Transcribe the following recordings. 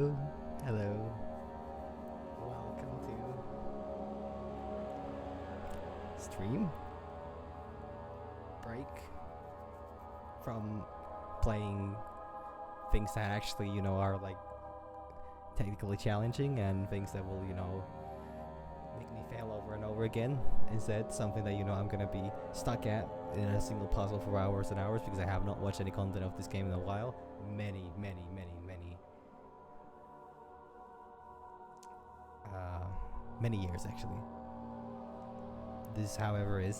Hello. Welcome to stream break from playing things that actually, are like technically challenging and things that will, make me fail over and over again. Instead, something that, I'm gonna be stuck at in a single puzzle for hours and hours because I have not watched any content of this game in a while. Many years actually. This, however, is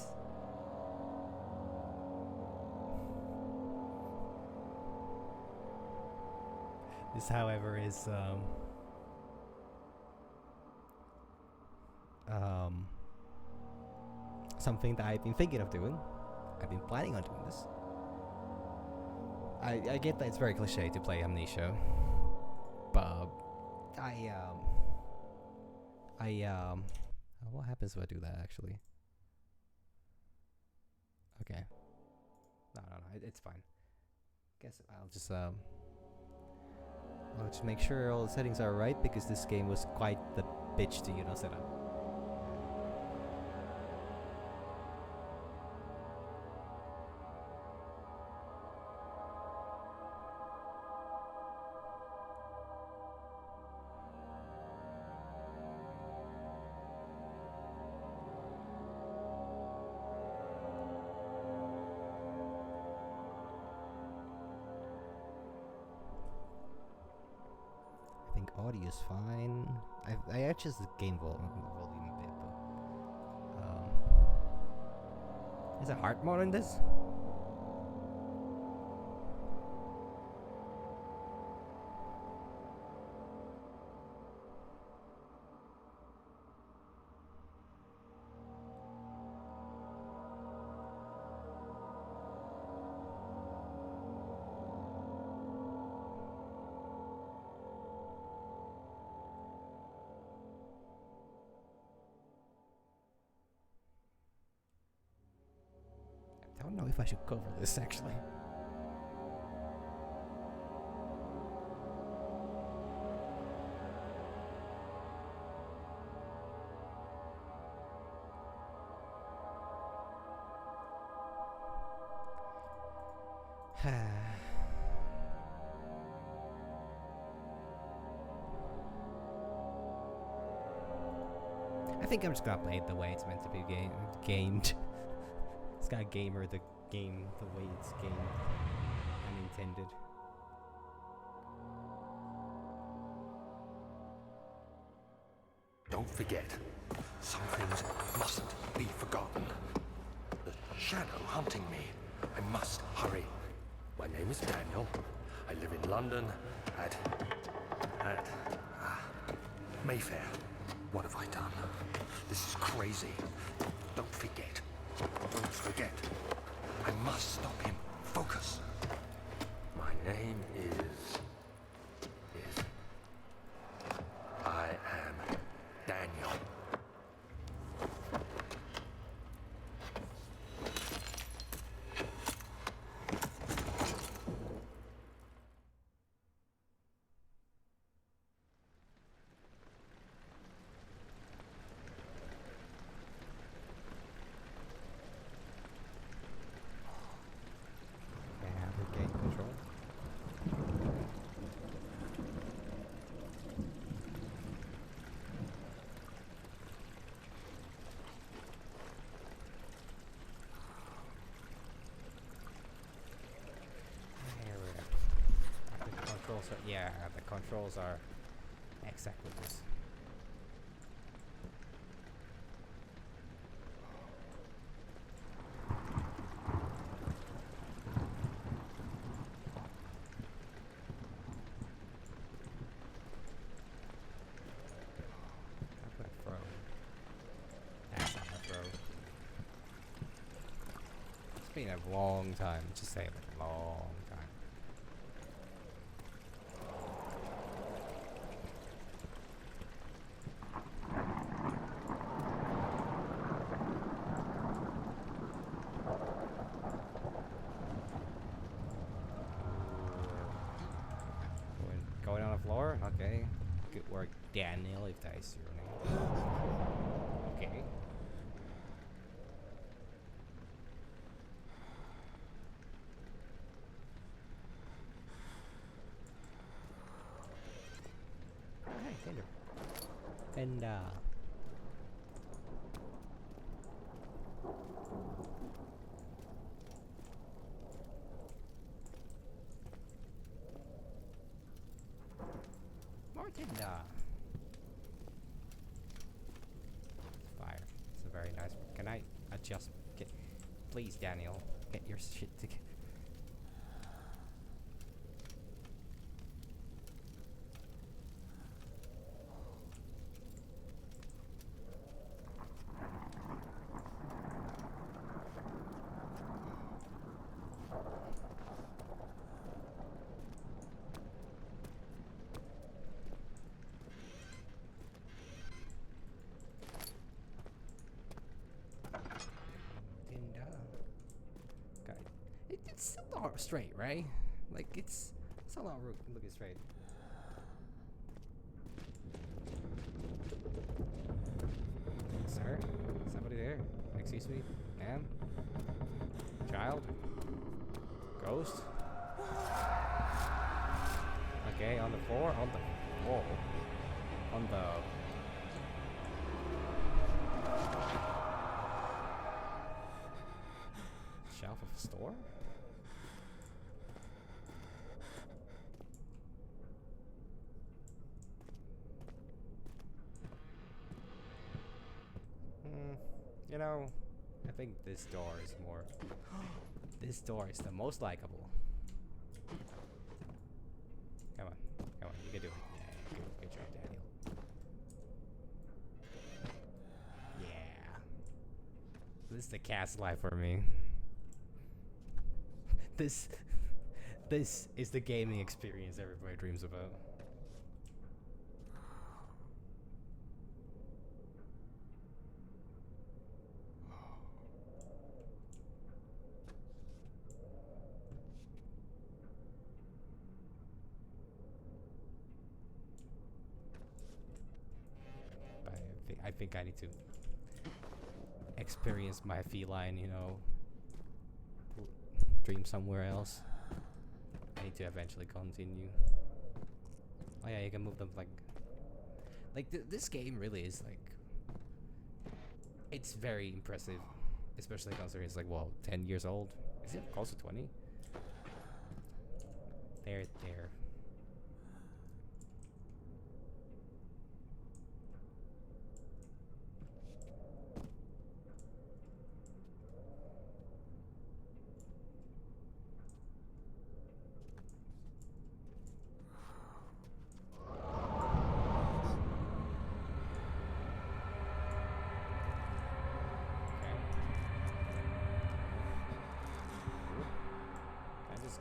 something that I've been thinking of doing. I've been planning on doing this. I get that it's very cliche to play Amnesia, but what happens if I do that actually? Okay. No, it's fine. Guess I'll just make sure all the settings are right because this game was quite the bitch to, set up. I think audio is fine. I adjust the game volume a bit, but is there heart mode in this? I don't know if I should cover this actually. I think I'm just gonna play it the way it's meant to be gamed. It's got gamer the game the way it's gamed and intended. Don't forget, some things mustn't be forgotten. The shadow hunting me. I must hurry. My name is Daniel. I live in London at Mayfair. What have I done? This is crazy. Don't forget. Don't forget. I must stop him. Focus. My name is... I am Daniel. Yeah, the controls are exactly this. I'm gonna throw. That's not a throw. It's been a long time. Just say it, like a long time. Going on the floor? Okay. Okay. Good work, Daniel, if that is your name. Okay. Oh, hey, Tinder. And, Martin, fire. It's a very nice. Can I adjust? Please, Daniel, get your shit together. God, it's still not straight, right? Like it's still not looking straight. Sir, somebody there? Excuse me, ma'am, child, ghost. Okay, on the floor, on the wall, on the. Shelf of a store? You know, I think this door is more. This door is the most likable. Come on, you can do it. Yeah, good job, Daniel. Yeah. This is the cat's life for me. This is the gaming experience everybody dreams about. But I think I need to experience my feline, dream somewhere else. I need to eventually continue. Oh yeah, you can move them this game really is it's very impressive, especially considering it's 10 years old. Is it close to 20? There.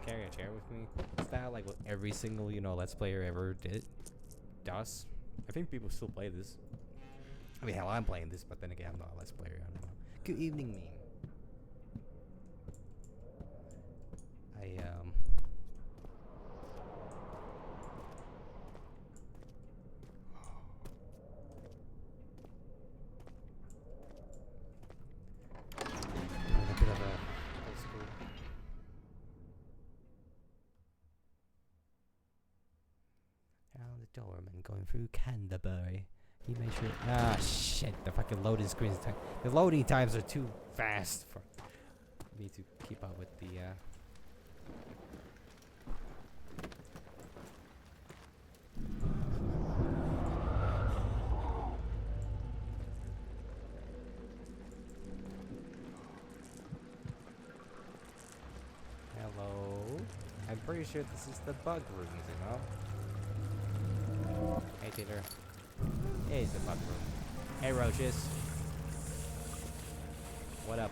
Carry a chair with me. Is that what every single Let's Player ever does? I think people still play this. I mean, hell, I'm playing this, but then again, I'm not a Let's Player. I don't know. Good evening, meme. A bit of a old school. The doorman going through Canterbury. He made sure. Ah, shit! The fucking loading screens. The loading times are too fast for me to keep up with the. Hello. I'm pretty sure this is the bug rooms, Hey, Taylor. Here's the bug room. Hey, roaches. What up?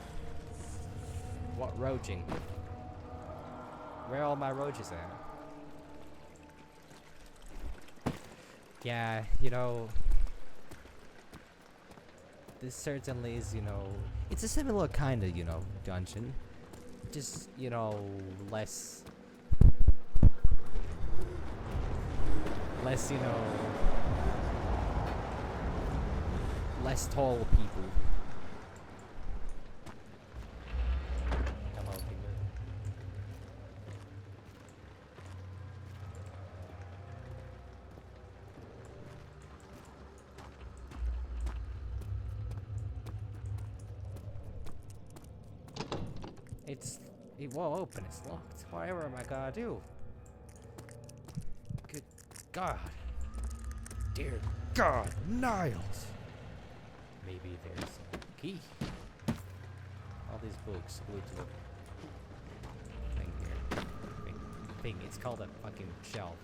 What roaching? Where are all my roaches at? Yeah, this certainly is, it's a similar kind of, dungeon. Just, less, you know, less tall people. Hello, people. It won't open. It's locked. Whatever am I gonna do? Good God. Dear God, Niles. Maybe there's a key. All these books glued to the thing here. Thing. It's called a fucking shelf.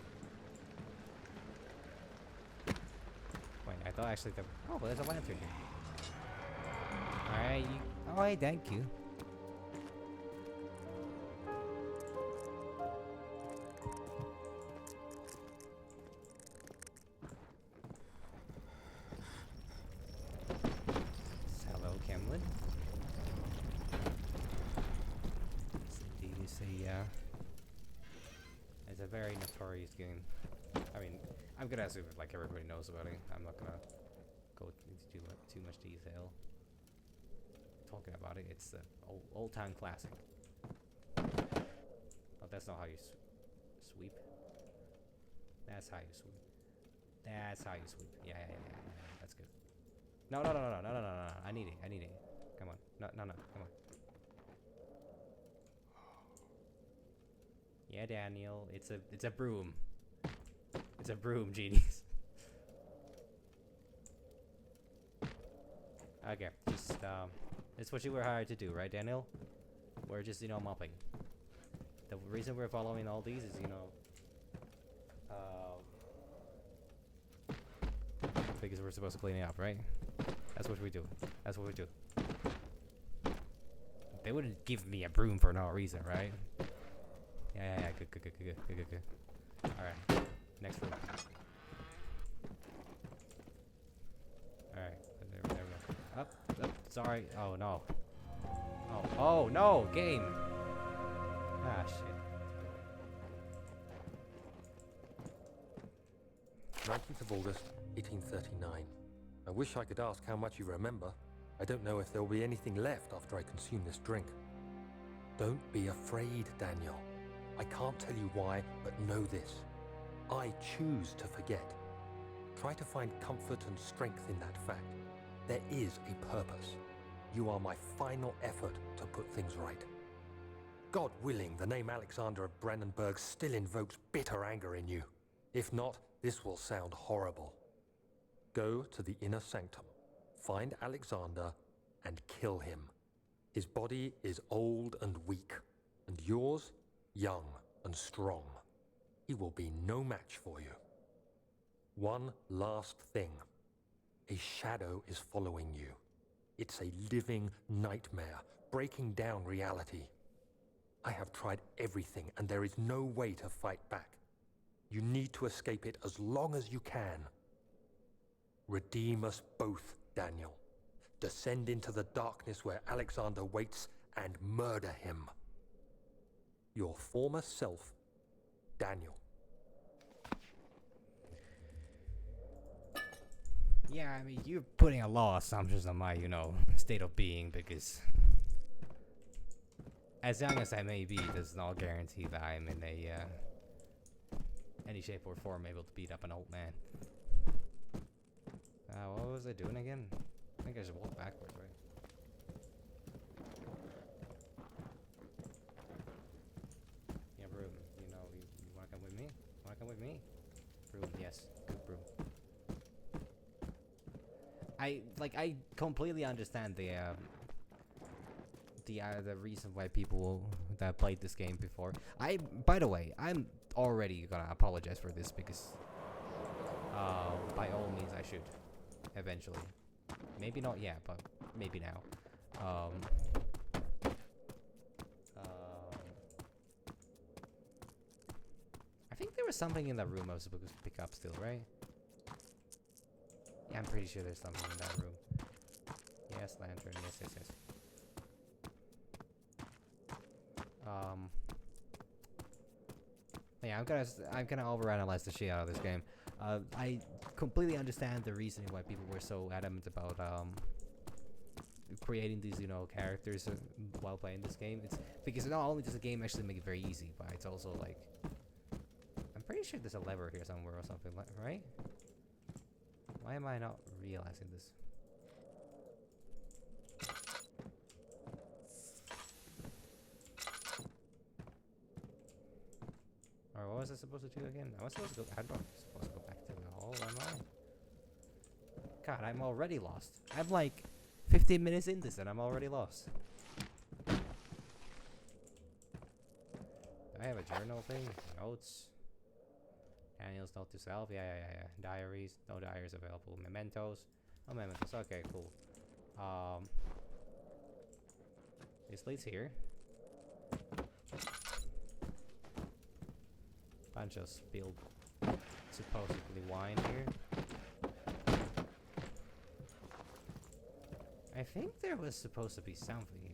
Wait, I thought actually the. Oh, but there's a lantern here. Alright, you. Alright, thank you. Hello, Kemlin. Indeed is it's a very notorious game. I mean, I'm gonna assume like everybody knows about it. I'm not gonna go into too much detail. Talking about it, it's an old time classic. Oh, that's not how you sweep. That's how you sweep. That's how you sweep. Yeah, that's good. No. I need it. Come on. No. Come on. Yeah, Daniel. It's a broom. It's a broom, genius. Okay, just it's what you were hired to do, right, Daniel? We're just, you know, mopping. The reason we're following all these is, you know, because we're supposed to clean it up, right? That's what we do. That's what we do. They wouldn't give me a broom for no reason, right? Yeah. Good. Alright. Next room. Alright. There we go. Up. Sorry. Oh, no. Oh, no! Game! Ah, shit. 19th of August, 1839. I wish I could ask how much you remember. I don't know if there will be anything left after I consume this drink. Don't be afraid, Daniel. I can't tell you why, but know this. I choose to forget. Try to find comfort and strength in that fact. There is a purpose. You are my final effort to put things right. God willing, the name Alexander of Brandenburg still invokes bitter anger in you. If not, this will sound horrible. Go to the inner sanctum, find Alexander, and kill him. His body is old and weak, and yours, young and strong. He will be no match for you. One last thing. A shadow is following you. It's a living nightmare, breaking down reality. I have tried everything, and there is no way to fight back. You need to escape it as long as you can. Redeem us both, Daniel. Descend into the darkness where Alexander waits and murder him. Your former self, Daniel. Yeah, I mean, you're putting a lot of assumptions on my, you know, state of being, because as young as I may be, does not guarantee that I'm in any shape or form able to beat up an old man. What was I doing again? I think I should walk backwards, right? Yeah, broom. You know, you wanna come with me? Wanna come with me? Broom, yes. Good broom. I completely understand the reason why people that played this game before. By the way, I'm already gonna apologize for this because by all means I should eventually. Maybe not yet, but maybe now. I think there was something in that room I was supposed to pick up still, right? Yeah, I'm pretty sure there's something in that room. Yes, lantern. Yes. Yeah, I'm gonna overanalyze the shit out of this game. I completely understand the reasoning why people were so adamant about creating these, characters while playing this game. It's because not only does the game actually make it very easy, but it's also like, I'm pretty sure there's a lever here somewhere or something, right? Why am I not realizing this? Or what was I supposed to do again? Am I supposed to go? I'm not supposed to go back to the hall, am I? God, I'm already lost. I'm like 15 minutes in this and I'm already lost. Do I have a journal thing? Notes. Daniel's note to self. Yeah. Diaries. No diaries available. Mementos. Oh, mementos. Okay, cool. This leads here. Bunch of spilled, supposedly wine here. I think there was supposed to be something here.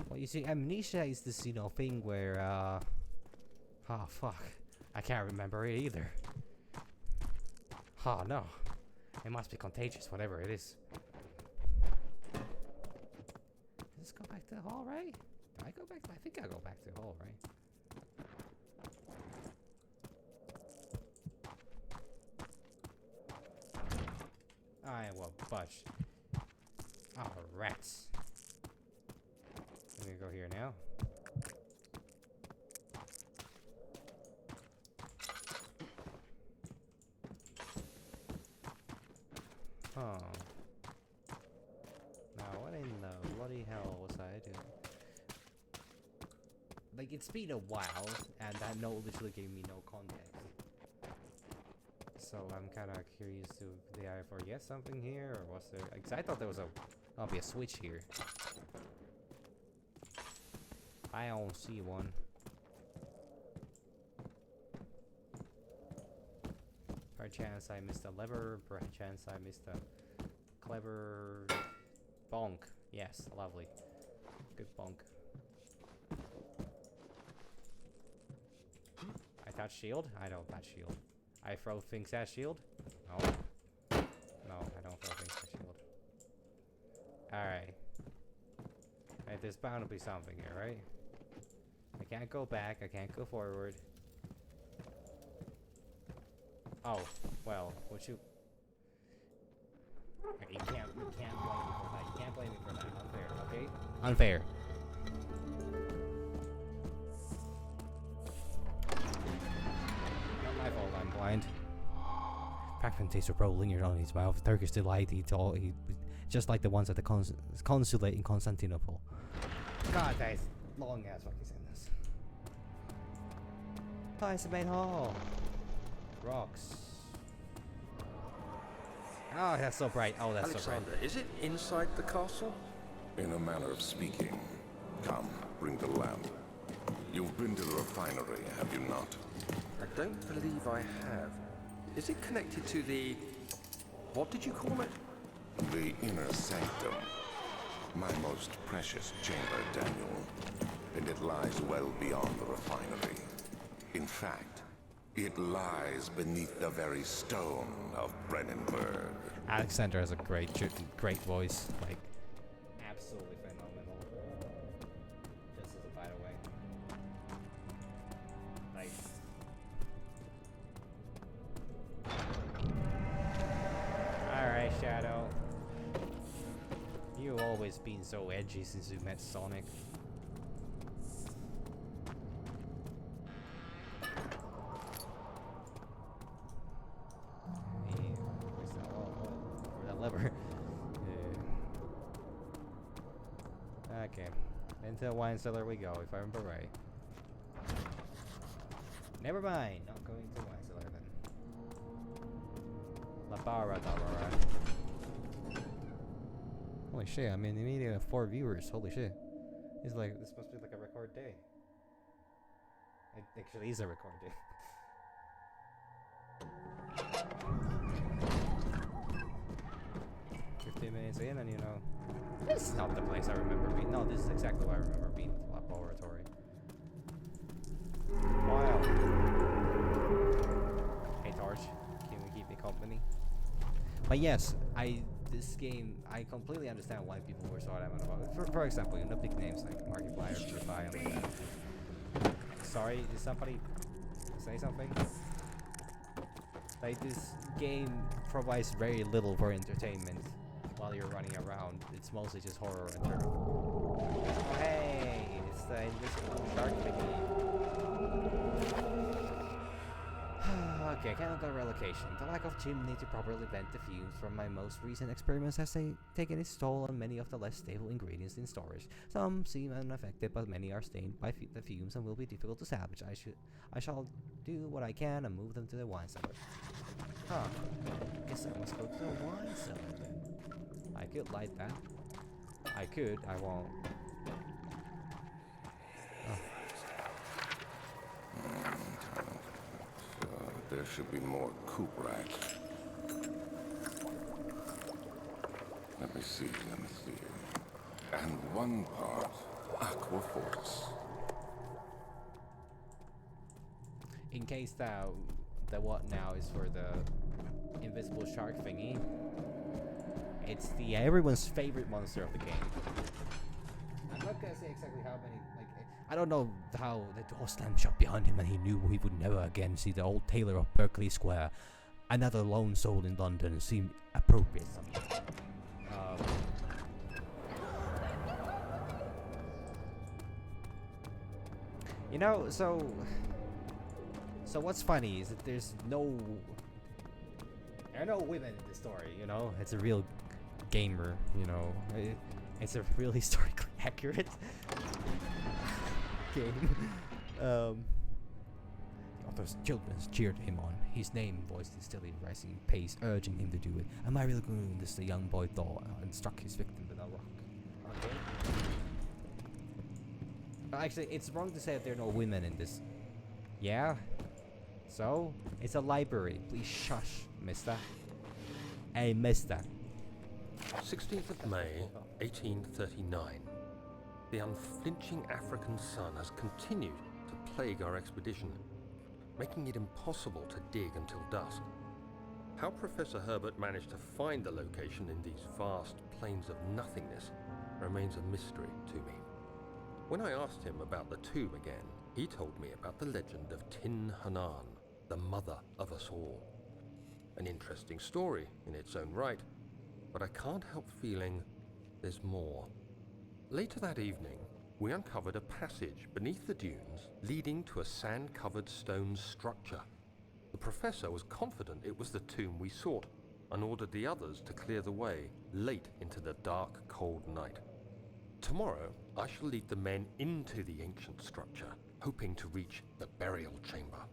Well, you see, Amnesia is this, thing where, oh, fuck. I can't remember it either. Oh, no. It must be contagious, whatever it is. Let's go back to the hall, right? Do I go back? I think I go back to the hall, right? I will butch. Oh, rats. I'm gonna go here now. Oh. Now, what in the bloody hell was I doing? Like, it's been a while, and that note literally gave me no context. So I'm kind of curious to, did I forget something here, or was there? Because I thought there was be a switch here. I don't see one. Perchance I missed a lever, perchance I missed a clever bonk. Yes, lovely. Good bonk. I touch shield? I don't touch shield. I throw things at shield? No. No, I don't throw things at shield. Alright. Right, there's bound to be something here, right? I can't go back, I can't go forward. Oh, well, would you... Okay, you can't blame me for that. You can't blame me for that. Unfair, okay? Unfair. Not my fault, I'm blind. Pac-Man tastes of rolling around his mouth. Turkish delight, just like the ones at the consulate in Constantinople. God, that is long ass fucking sentence. Oh, it's the main hall. Rocks. Oh, that's so bright. Oh, that's Alexander, so bright. is it inside the castle? In a manner of speaking. Come, bring the lamp. You've been to the refinery, have you not? I don't believe I have. Is it connected to the... what did you call it? The inner sanctum. My most precious chamber, Daniel. And it lies well beyond the refinery. In fact, it lies beneath the very stone of Brennenburg. Alexander has a great voice. Like, absolutely phenomenal. Just as a by the way. Like... Alright, Shadow. You've always been so edgy since you met Sonic. Lever. Yeah. Okay. Into the wine cellar we go, if I remember right. Never mind. Not going to the wine cellar then. La Barra Dabara. Holy shit, I mean, immediately 4 viewers. Holy shit. It's like, this must be like a record day. It actually is a record day. 15 minutes in, and you know, this is not the place I remember being. No, this is exactly what I remember being, the laboratory. Wow. Hey Torch, can we keep me company? But yes, this game, I completely understand why people were so adamant about it. For example, you know, big names like Markiplier, PewDiePie, and like that. Sorry, did somebody say something? Like, this game provides very little for entertainment while you're running around. It's mostly just horror and turn. Oh, hey, it's the invisible shark thingy. Okay, chemical relocation. The lack of chimney to properly vent the fumes from my most recent experiments has taken its toll on many of the less stable ingredients in storage. Some seem unaffected, but many are stained by the fumes and will be difficult to salvage. I shall do what I can and move them to the wine cellar. Huh. Guess I must go to the wine cellar then. I could light that. I could. I won't. There should be more coop racks. Let me see. And one part aquafortis. In case the what now is for the invisible shark thingy. It's the everyone's favorite monster of the game. I'm not gonna say exactly how many. Like, I don't know how the door slammed shut behind him, and he knew he would never again see the old tailor of Berkeley Square. Another lone soul in London seemed appropriate somehow. You know, so what's funny is that there are no women in this story, you know? It's a real gamer, you know? It's a really historically accurate game. The author's children cheered him on. His name voiced in steadily rising pace, urging him to do it. Am I really going to do this? The young boy thought, and struck his victim with a rock. Okay. Actually, it's wrong to say that there are no women in this. Yeah? So, it's a library. Please shush, mister. Hey, mister. 16th of May, 1839. The unflinching African sun has continued to plague our expedition, making it impossible to dig until dusk. How Professor Herbert managed to find the location in these vast plains of nothingness remains a mystery to me. When I asked him about the tomb again, he told me about the legend of Tin Hanan, the mother of us all. An interesting story in its own right, but I can't help feeling there's more. Later that evening, we uncovered a passage beneath the dunes leading to a sand-covered stone structure. The professor was confident it was the tomb we sought and ordered the others to clear the way late into the dark, cold night. Tomorrow, I shall lead the men into the ancient structure, hoping to reach the burial chamber.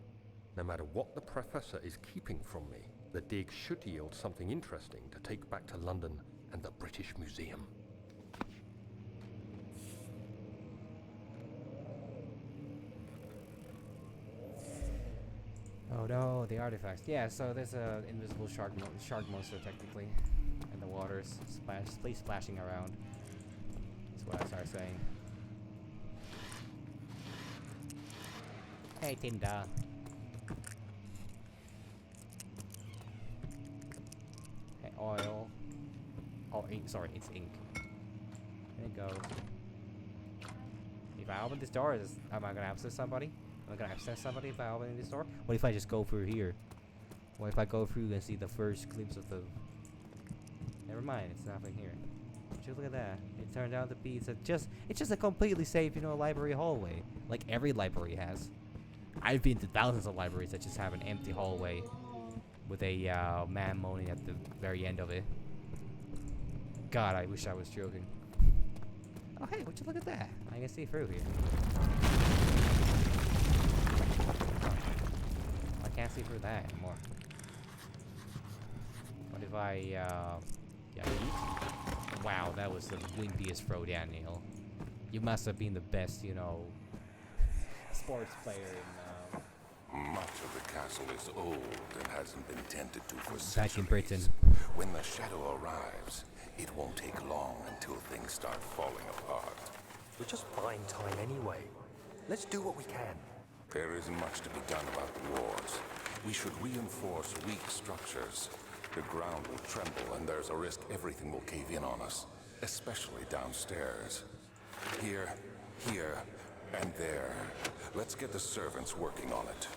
No matter what the professor is keeping from me, the dig should yield something interesting to take back to London and the British Museum. Oh no, the artifacts. Yeah, so there's a invisible shark monster technically in the waters, please splashing around. That's what I started saying. Hey, Tinder. Hey, oil. Oh, ink. Sorry, it's ink. There it goes. If I open this door, am I gonna access somebody? Am I gonna access somebody if I open this door? What if I just go through here? What if I go through and see the first glimpse of the... Never mind, it's nothing here. Just look at that. It turned out to be it's just a completely safe, you know, library hallway. Like every library has. I've been to thousands of libraries that just have an empty hallway with a man moaning at the very end of it. God, I wish I was joking. Oh hey, would you look at that? I can see through here. I can't see through that anymore. What if I yeah, eat? Wow, that was the windiest throw, Daniel. You must have been the best, you know, sports player in Much of the castle is old and hasn't been tended to for centuries. Back in Britain. When the shadow arrives, it won't take long until things start falling apart. We're just buying time anyway. Let's do what we can. There isn't much to be done about the wars. We should reinforce weak structures. The ground will tremble and there's a risk everything will cave in on us, especially downstairs. Here, and there. Let's get the servants working on it.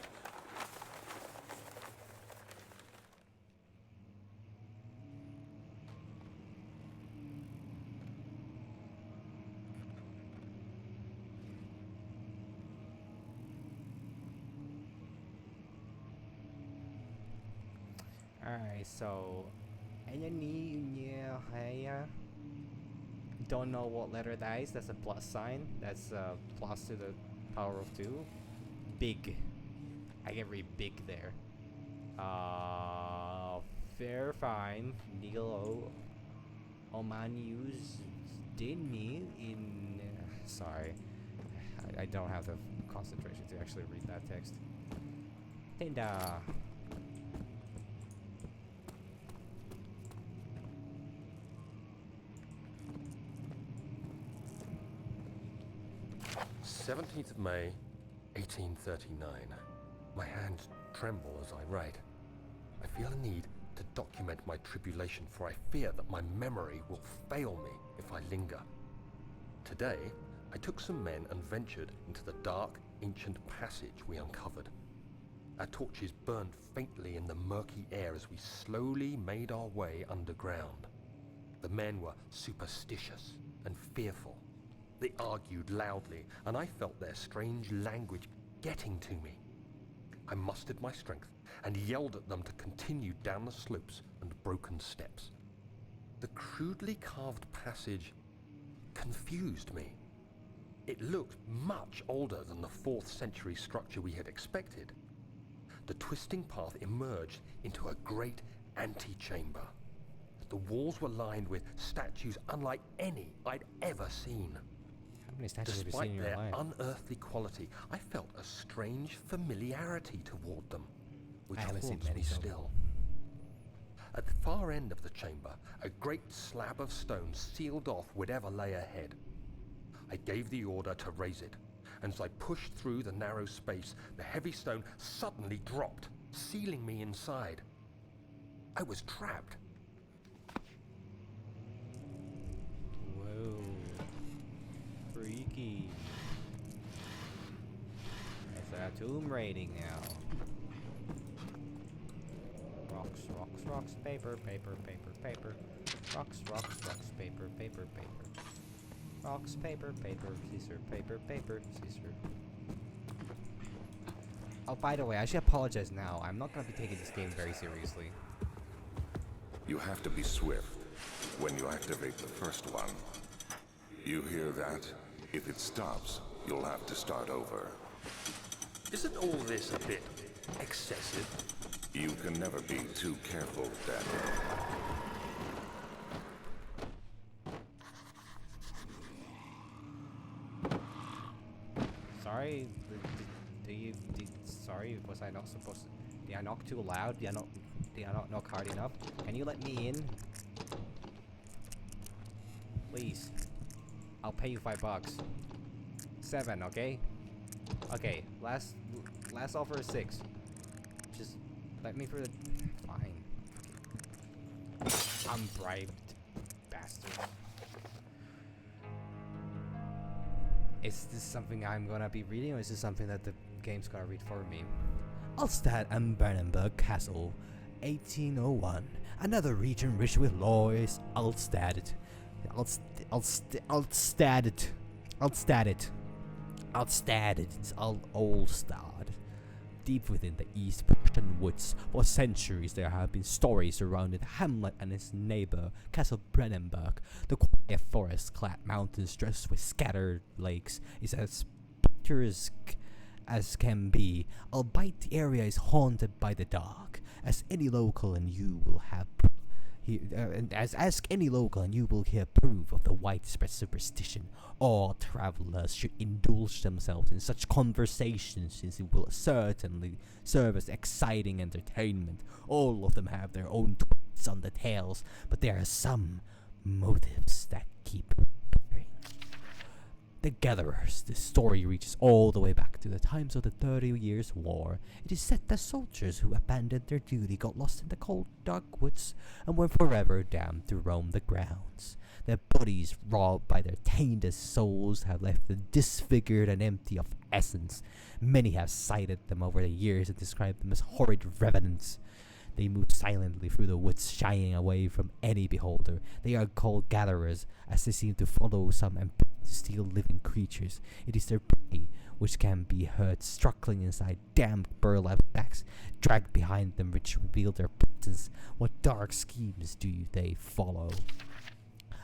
Alright, so don't know what letter that is. That's a plus sign. That's a plus to the power of 2. Big. I can read big there. Fair fine. Nilo Omanius Dini in. Sorry. I don't have the concentration to actually read that text. Tinda. 17th of May, 1839. My hands tremble as I write. I feel a need to document my tribulation, for I fear that my memory will fail me if I linger. Today, I took some men and ventured into the dark, ancient passage we uncovered. Our torches burned faintly in the murky air as we slowly made our way underground. The men were superstitious and fearful. They argued loudly, and I felt their strange language getting to me. I mustered my strength and yelled at them to continue down the slopes and broken steps. The crudely carved passage confused me. It looked much older than the 4th century structure we had expected. The twisting path emerged into a great antechamber. The walls were lined with statues unlike any I'd ever seen. How many statues have you seen in Despite your their life? unearthly quality, I felt a strange familiarity toward them, which I haven't seen haunts many me so still. At the far end of the chamber, a great slab of stone sealed off whatever lay ahead. I gave the order to raise it, and as I pushed through the narrow space, the heavy stone suddenly dropped, sealing me inside. I was trapped. Whoa. Freaky. It's a tomb raiding now. Rocks, rocks, rocks, paper, paper, paper, paper. Rocks, rocks, rocks, paper, paper, paper. Rocks, paper, paper, scissor, paper, paper, scissor. Oh, by the way, I should apologize now. I'm not gonna be taking this game very seriously. You have to be swift when you activate the first one. You hear that? If it stops, you'll have to start over. Isn't all this a bit excessive? You can never be too careful, Daniel. Sorry, sorry, was I not supposed to? Did I knock too loud? Did I not knock hard enough? Can you let me in? Please. I'll pay you $5. 7, okay? Okay, last offer is 6. Just let me for the fine. I'm bribed, bastard. Is this something I'm gonna be reading, or is this something that the game's gonna read for me? Alstad and Brandenburg Castle, 1801. Another region rich with laws. Alstad. It's Olstad. Deep within the East Prussian woods, for centuries there have been stories surrounding Hamlet and its neighbor, Castle Brandenburg. The quiet forest-clad mountains dressed with scattered lakes is as picturesque as can be, albeit the area is haunted by the dark, as any local and you will have And as ask any local, and you will hear proof of the widespread superstition. All travelers should indulge themselves in such conversations, since it will certainly serve as exciting entertainment. All of them have their own twists on the tales, but there are some motives that keep appearing. The Gatherers. The story reaches all the way back to the times of the 30 Years' War. It is said that soldiers who abandoned their duty got lost in the cold, dark woods and were forever damned to roam the grounds. Their bodies, robbed by their tainted souls, have left them disfigured and empty of essence. Many have cited them over the years and described them as horrid revenants. They move silently through the woods, shying away from any beholder. They are called gatherers, as they seem to follow some and to steal living creatures. It is their prey which can be heard struggling inside damp burlap sacks, dragged behind them, which reveal their presence. What dark schemes do they follow?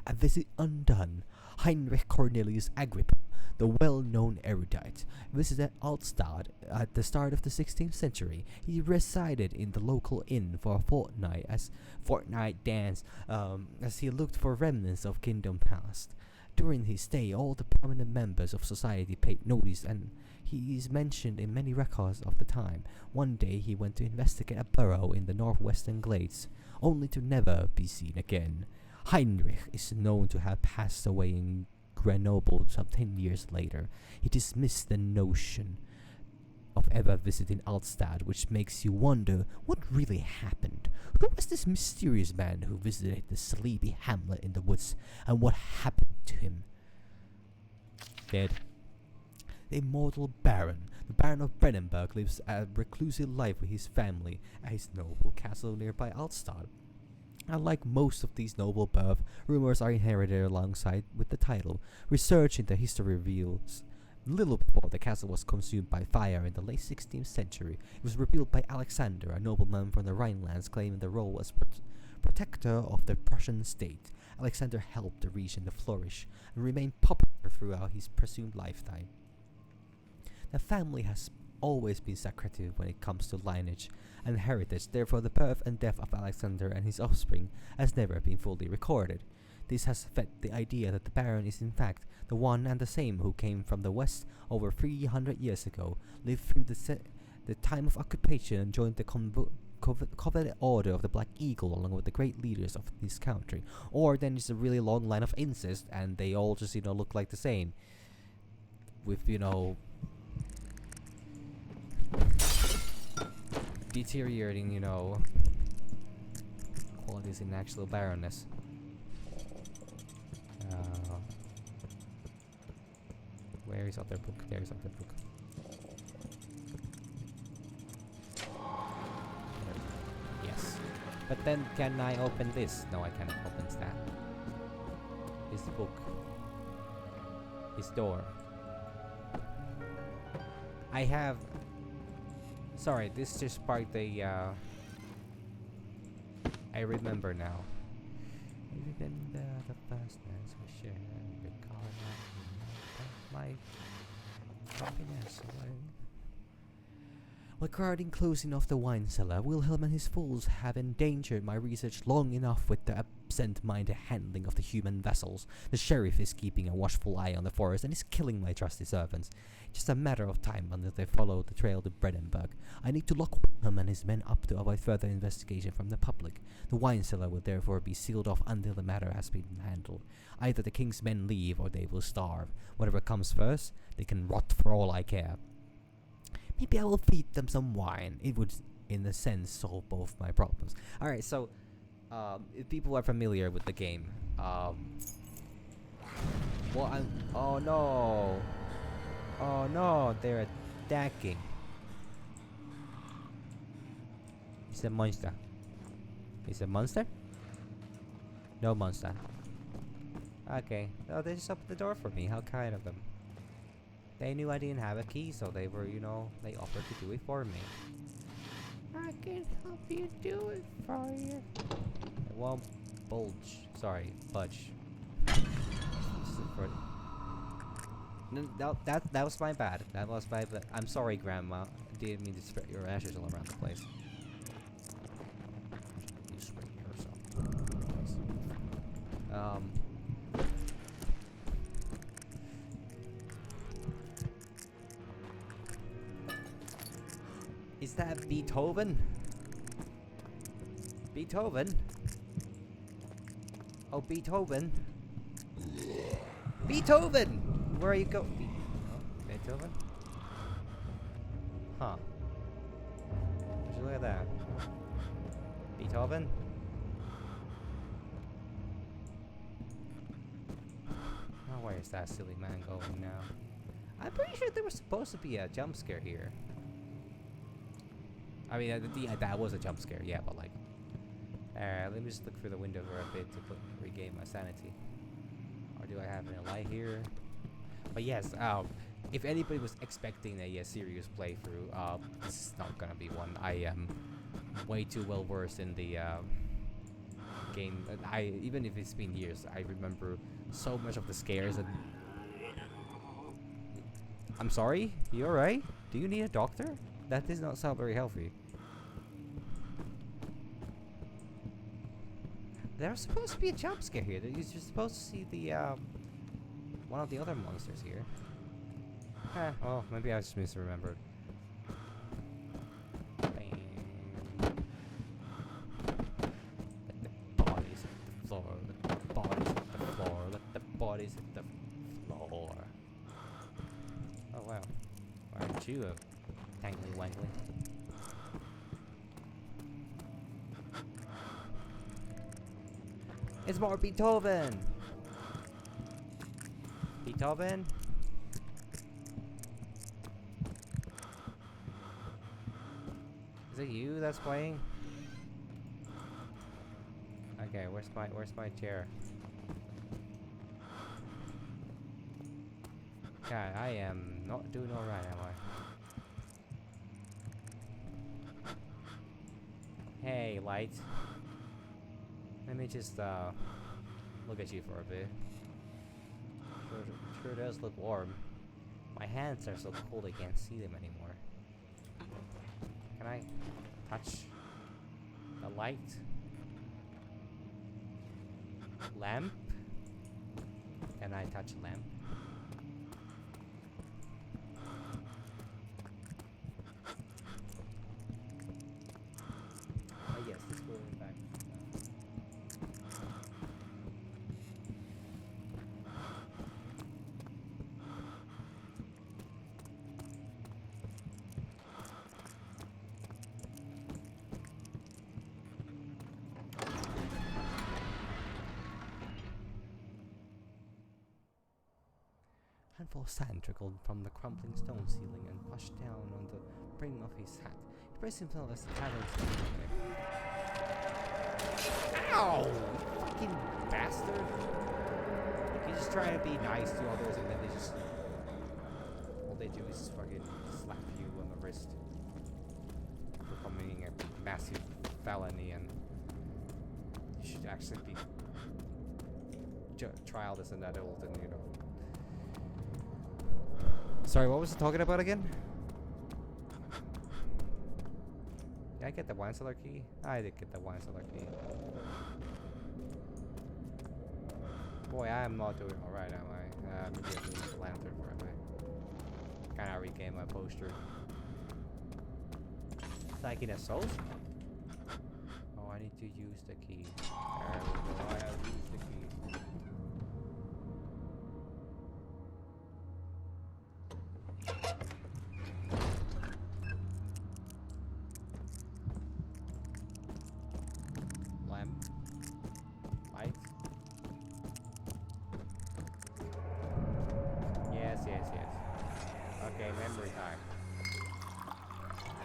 A visit undone. Heinrich Cornelius Agrippa, the well-known erudite, visited Altstadt at the start of the 16th century. He resided in the local inn for a fortnight dance as he looked for remnants of kingdom past. During his stay, all the prominent members of society paid notice, and he is mentioned in many records of the time. One day he went to investigate a burrow in the northwestern glades, only to never be seen again. Heinrich is known to have passed away in Grenoble some 10 years later. He dismissed the notion of ever visiting Altstadt, which makes you wonder what really happened. Who was this mysterious man who visited the sleepy hamlet in the woods, and what happened to him? Dead. The immortal Baron. The Baron of Brandenburg lives a reclusive life with his family at his noble castle nearby Altstadt. Unlike most of these noble births, rumors are inherited alongside with the title. Research into history reveals little before the castle was consumed by fire in the late 16th century. It was rebuilt by Alexander, a nobleman from the Rhinelands, claiming the role as protector of the Prussian state. Alexander helped the region to flourish and remain popular throughout his presumed lifetime. The family has always been secretive when it comes to lineage and heritage, therefore the birth and death of Alexander and his offspring has never been fully recorded. This has fed the idea that the Baron is in fact the one and the same who came from the west over 300 years ago, lived through the time of occupation, and joined the coveted order of the Black Eagle along with the great leaders of this country. Or then it's a really long line of incest and they all just, look like the same. With, deteriorating, qualities in actual barrenness. Where is other book? There is other book. Yes. But then can I open this? No, I cannot open that. This book. This door. I have... Sorry, this just sparked the, I remember now. I remember the first nights we shared, recall my happiness away. While guarding closing off the wine cellar, Wilhelm and his fools have endangered my research long enough with the absent-minded handling of the human vessels. The sheriff is keeping a watchful eye on the forest and is killing my trusty servants. Just a matter of time until they follow the trail to Brandenburg. I need to lock Wilhelm and his men up to avoid further investigation from the public. The wine cellar will therefore be sealed off until the matter has been handled. Either the king's men leave or they will starve. Whatever comes first, they can rot for all I care. Maybe I will feed them some wine. It would, in a sense, solve both my problems. Alright, so, if people are familiar with the game, oh no! Oh no, they're attacking. It's a monster. It's a monster? No monster. Okay, oh, they just opened the door for me. How kind of them. They knew I didn't have a key, so they were, they offered to do it for me. I can help you do it for you. It won't budge. No, that was my bad. That was my bad. I'm sorry, Grandma. I didn't mean to spread your ashes all around the place. You spray yourself. Beethoven? Beethoven? Oh, Beethoven. Beethoven! Where are you going? Beethoven? Huh. Would you look at that? Beethoven? Oh, where's that silly man going now? I'm pretty sure there was supposed to be a jump scare here. I mean, that was a jump scare, yeah, but like... let me just look through the window for a bit to regain my sanity. Or do I have any light here? But yes, if anybody was expecting a serious playthrough, this is not gonna be one. I am way too well versed in the game. Even if it's been years, I remember so much of the scares. And I'm sorry, you alright? Do you need a doctor? That does not sound very healthy. There's supposed to be a jump scare here. You're supposed to see the one of the other monsters here. Well, maybe I just misremembered. Bam. Let the bodies hit the floor. Let the bodies hit the floor. Let the bodies hit the floor. Oh wow. Why aren't you a tangly wangly? It's more Beethoven! Beethoven? Is it you that's playing? Okay, where's my chair? God, I am not doing alright, am I? Hey, light. Let me just look at you for a bit. Sure does look warm. My hands are so cold I can't see them anymore. Can I touch the light? Lamp? Can I touch lamp? Oh yes, this will in fact. Handful of sand trickled from the crumbling stone ceiling and pushed down on the brim of his hat. He braced himself as the tavern started. Ow! You fucking bastard! Like, you're just trying to be nice to others and then they just... all they do is fucking slap you on the wrist for committing a massive felony, and you should actually be trialed as an adult and, you know... Sorry, what was it talking about again? Did I get the wine cellar key? I did get the wine cellar key. Boy, I am not doing alright, am I? Maybe I use the lantern for a bit. Kinda regain my posture. Psychic assault? Oh, I need to use the key. There we go, I have used the key. Okay, memory time.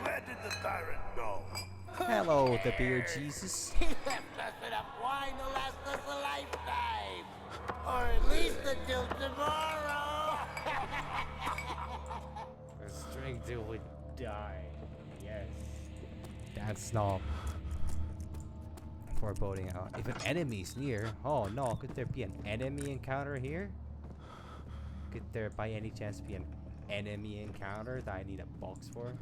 Where did the tyrant go? Hello, the beer Jesus. He left us enough wine to last us a lifetime. Or at least until tomorrow. Let's drink till we die. Yes. That's not foreboding out. If an enemy's near, oh no, could there be an enemy encounter here? Could there by any chance be an enemy encounter that I need a box for?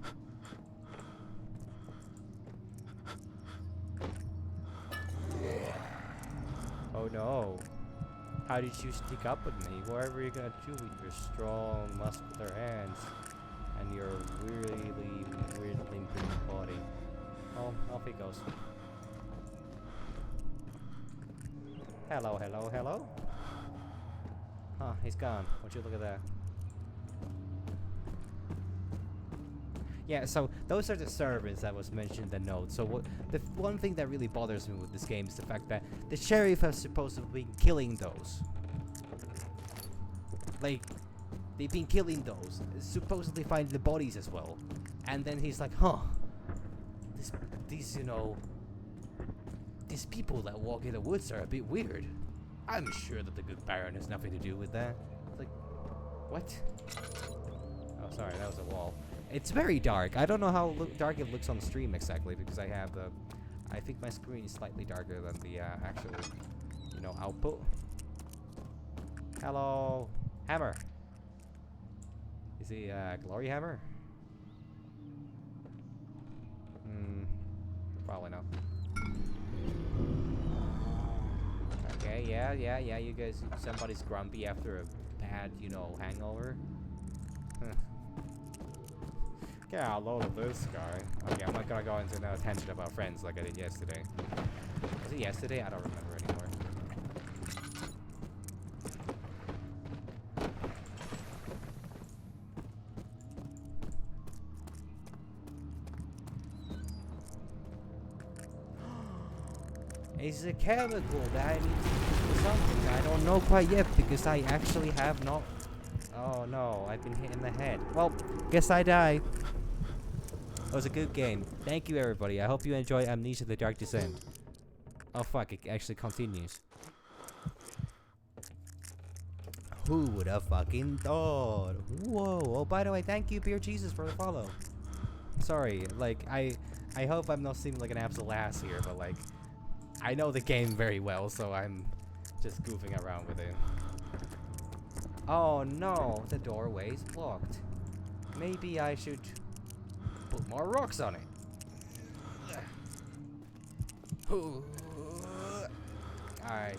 Oh no. How did you sneak up with me? Whatever you're gonna do with your strong, muscular hands and your really weird limping body. Oh, off he goes. Hello, hello, hello. Huh, he's gone. Would you look at that? Yeah, so those are the servants that was mentioned in the note. So the one thing that really bothers me with this game is the fact that the sheriff has supposedly been killing those. Like, they've been killing those, supposedly finding the bodies as well. And then he's like, huh, these, you know, these people that walk in the woods are a bit weird. I'm sure that the good Baron has nothing to do with that. It's like, what? Oh, sorry, that was a wall. It's very dark. I don't know how dark it looks on stream exactly because I have the... I think my screen is slightly darker than the actual, you know, output. Hello, hammer. Is he glory hammer? Probably not. Okay, yeah. You guys, somebody's grumpy after a bad, you know, hangover. Get a load of this guy. Okay, I'm not gonna go into no tangent about friends like I did yesterday. Was it yesterday? I don't remember anymore. It's a chemical that I need to do something. I don't know quite yet because I actually have not... Oh no, I've been hit in the head. Well, guess I die. It was a good game. Thank you, everybody. I hope you enjoy Amnesia: The Dark Descent. Oh fuck, it actually continues. Who would have fucking thought? Whoa. Oh, by the way, thank you, Beer Jesus, for the follow. Sorry, like, I hope I'm not seeming like an absolute ass here, but like, I know the game very well, so I'm just goofing around with it. Oh no, the doorway's blocked. Maybe I should put more rocks on it. Alright,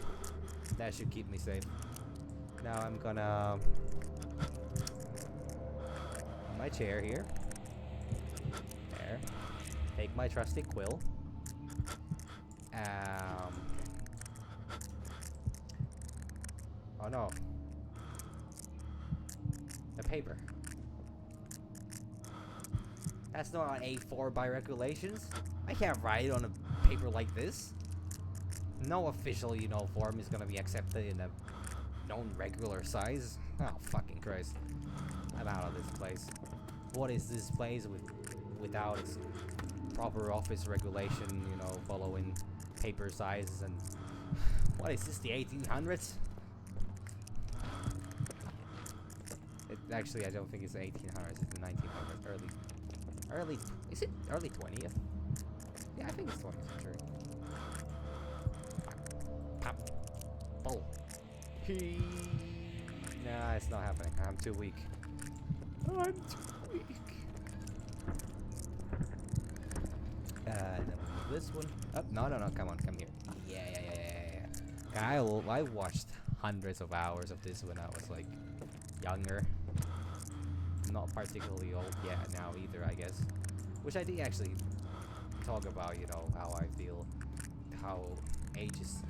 that should keep me safe. Now I'm gonna... on my chair here. There. Take my trusty quill. Oh no. The paper. That's not on A4 by regulations. I can't write on a paper like this. No official, you know, form is gonna be accepted in a known regular size. Oh, fucking Christ. I'm out of this place. What is this place without its proper office regulation, you know, following paper sizes and... What is this, the 1800s? Actually, I don't think it's the 1800s, it's the 1900s, early, is it early 20th? Yeah, I think it's 20th century. Pop. Pull. Nah, it's not happening. I'm too weak. I'm too weak. This one. Oh, no, come on, come here. Yeah. I watched hundreds of hours of this when I was like younger. Not particularly old yet now either, I guess. Which I did actually talk about, you know, how I feel, how age is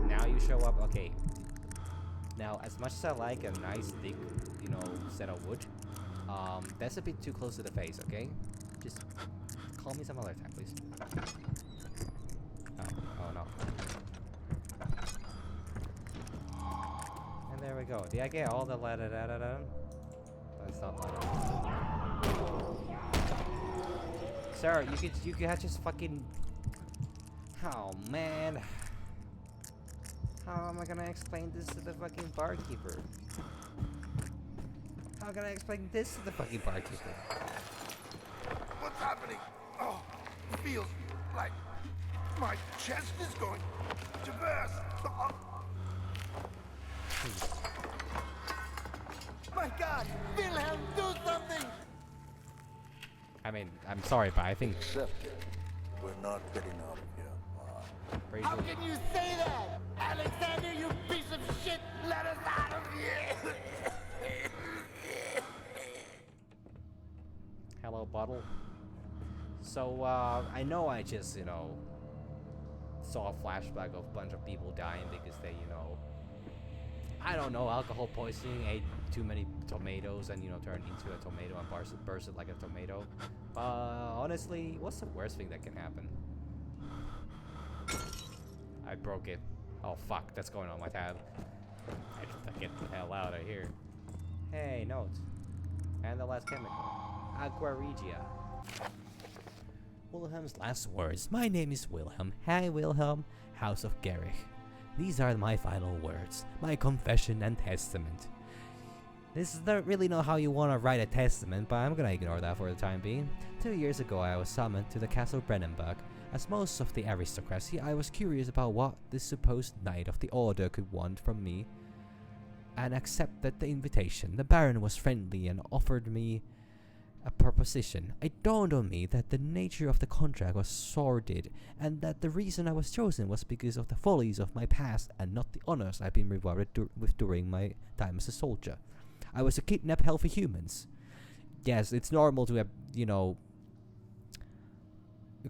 now you show up. Okay. Now, as much as I like a nice thick, you know, set of wood, that's a bit too close to the face, okay? Just call me some other time, please. Oh no. And there we go. Did I get all the la-da-da-da-da? That's not la-da. Sir, you could just fucking... Oh, man. How am I gonna explain this to the fucking barkeeper? How can I explain this to the fucking barkeeper? What's happening? Oh, it feels like my chest is going to burst. Oh. My God, Wilhelm, do something! I mean, I'm sorry, but I think... Accept it. We're not getting out of here. How can you say that? Alexander, you piece of shit! Let us out of here! Hello, bottle. So, I know I just, you know, saw a flashback of a bunch of people dying because they, you know, I don't know, alcohol poisoning, ate too many tomatoes and, you know, turned into a tomato and bursted like a tomato. Honestly, what's the worst thing that can happen? I broke it. Oh, fuck, that's going on my tab. I have to get the hell out of here. Hey, note. And the last chemical. Aqua Regia. Wilhelm's last words. My name is Wilhelm. Hi, Wilhelm. House of Gerich. These are my final words. My confession and testament. This is not really not how you want to write a testament, but I'm gonna ignore that for the time being. 2 years ago, I was summoned to the Castle Brennenburg. As most of the aristocracy, I was curious about what this supposed knight of the order could want from me, and accepted the invitation. The Baron was friendly and offered me a proposition. It dawned on me that the nature of the contract was sordid, and that the reason I was chosen was because of the follies of my past and not the honors I've been rewarded with during my time as a soldier. I was to kidnap healthy humans. Yes, it's normal to have, you know,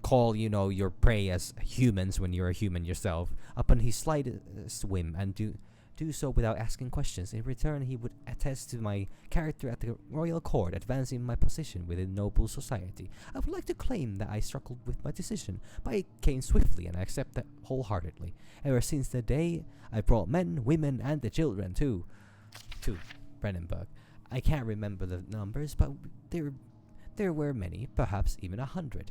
call, you know, your prey as humans when you're a human yourself, upon his slightest whim, and do so without asking questions. In return, he would attest to my character at the royal court, advancing my position within noble society. I would like to claim that I struggled with my decision, but it came swiftly, and I accept that wholeheartedly. Ever since the day, I brought men, women, and the children to Brennenburg. I can't remember the numbers, but there were many, perhaps even 100.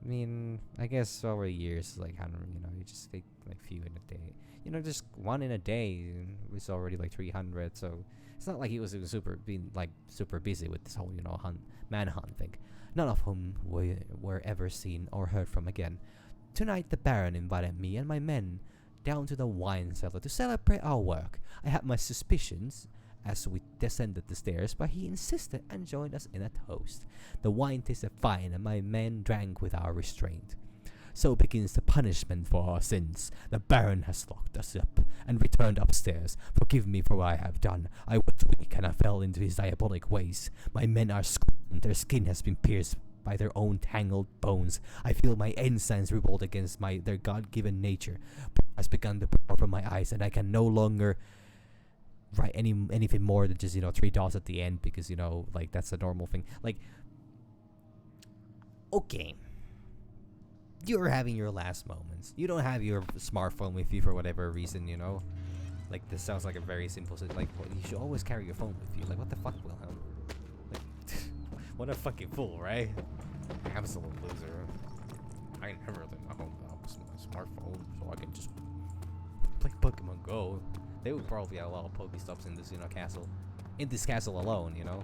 I mean, I guess over the years, like, I don't know, you know, you just take like few in a day. You know, just one in a day was already like 300. So it's not like he was super busy with this whole, you know, manhunt thing. None of whom were ever seen or heard from again. Tonight, the Baron invited me and my men down to the wine cellar to celebrate our work. I had my suspicions as we descended the stairs, but he insisted and joined us in a toast. The wine tasted fine, and my men drank without restraint. So begins the punishment for our sins. The Baron has locked us up and returned upstairs. Forgive me for what I have done. I was weak and I fell into his diabolic ways. My men are scorned. Their skin has been pierced by their own tangled bones. I feel my ensigns revolt against their God-given nature. Blood has begun to pour from my eyes, and I can no longer write anything more than just, you know, 3 dots at the end, because, you know, like, that's a normal thing. Like, okay, you're having your last moments. You don't have your smartphone with you for whatever reason, you know. Like, this sounds like a very simple like, well, you should always carry your phone with you. Like, what the fuck, Wilhelm? Like, what a fucking fool, right? Absolute loser. I never let my smartphone so I can just play Pokemon Go. They would probably have a lot of Pokestops in this, you know, castle. In this castle alone, you know.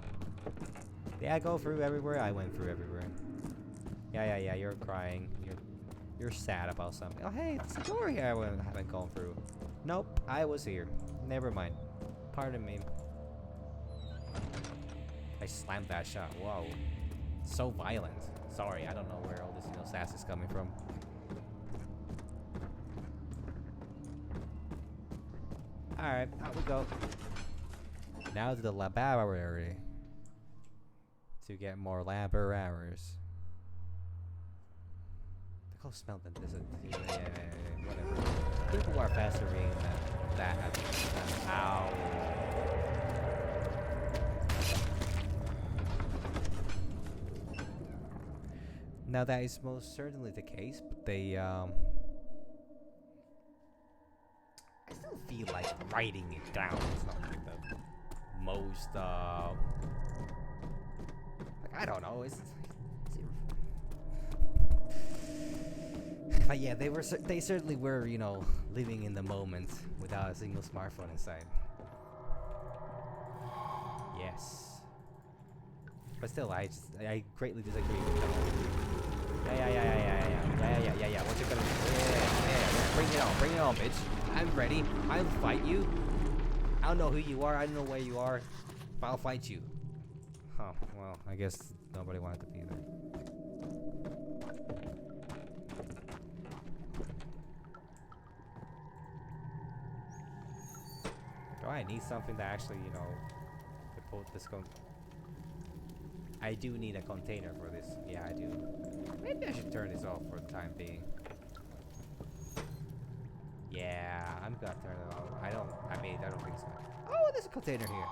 Yeah, I go through everywhere. I went through everywhere. Yeah. You're crying. You're sad about something. Oh, hey, it's the door here. I haven't gone through. Nope, I was here. Never mind. Pardon me. I slammed that shot. Whoa. So violent. Sorry, I don't know where all this, you know, sass is coming from. Alright, out we go. Now to the laboratory. To get more labor hours. The close smell than this. Yeah, whatever. People are faster reading that. Ow. Now that is most certainly the case, but they I still feel like writing it down is not like the most like, I don't know, but yeah, they certainly were, you know, living in the moment without a single smartphone inside. Yes. But still, I greatly disagree with them. Yeah. What you gonna do? Yeah. Bring it on, bitch. I'm ready. I'll fight you. I don't know who you are. I don't know where you are. But I'll fight you. Huh. Well, I guess nobody wanted to be there. Do I need something to actually, you know, to put this going? I do need a container for this. Yeah, I do. Maybe I should turn this off for the time being. Yeah, I'm gonna turn it off. I don't think so. Oh, there's a container here.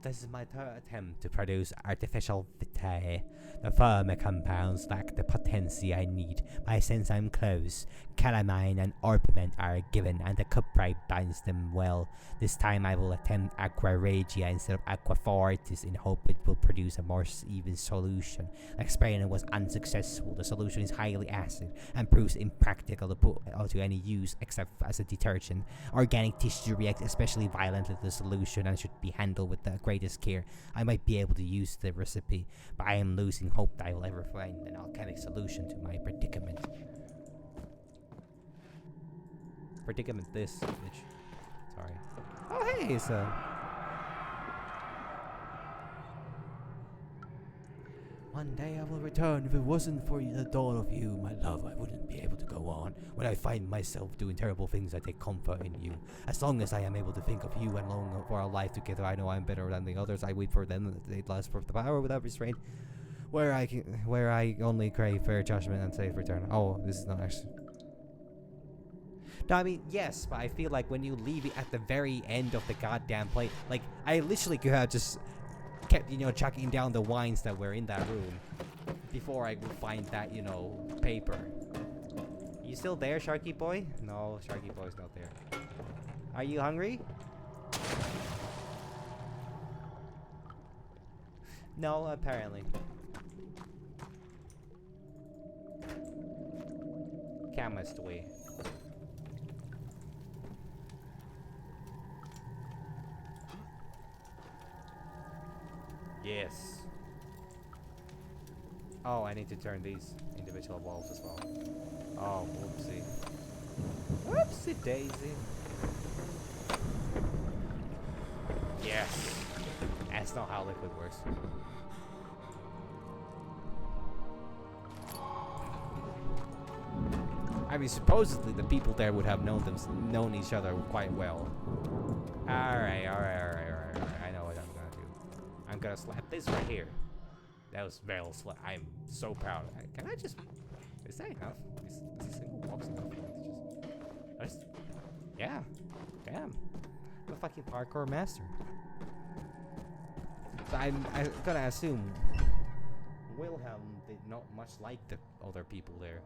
This is my third attempt to produce artificial vitae. The former compounds lack the potency I need, but I sense I'm close. Calamine and orpiment are given, and the cuprite binds them well. This time I will attempt aqua regia instead of aqua fortis in hope it will produce a more even solution. The experiment was unsuccessful. The solution is highly acid and proves impractical to put to any use except as a detergent. Organic tissue reacts especially violently to the solution and should be handled with the greatest care. I might be able to use the recipe, but I am losing hope that I will ever find an alchemic solution to my predicament. Predicament this, bitch. Sorry. Oh, hey, it's One day I will return. If it wasn't for the thought of you, my love, I wouldn't be able to go on. When I find myself doing terrible things, I take comfort in you. As long as I am able to think of you and long for our life together, I know I'm better than the others. I wait for them that they last for the power without restraint. Where I only crave fair judgment and safe return. Oh, this is not actually. No, I mean, yes, but I feel like when you leave it at the very end of the goddamn play, like, I literally could have just kept, chucking down the wines that were in that room before I would find that, paper. You still there, Sharky Boy? No, Sharky Boy's not there. Are you hungry? No, apparently. Chemist way. Yes. Oh, I need to turn these individual walls as well. Oh, whoopsie. Whoopsie daisy. Yes. That's not how liquid works. I mean, supposedly the people there would have known each other quite well. Alright. I know what I'm gonna do. I'm gonna slap this right here. That was well slapped. I'm so proud. Can I just... Is that enough? Is a single box enough? Yeah. Damn. I'm a fucking parkour master. So I'm gonna assume Wilhelm did not much like the other people there.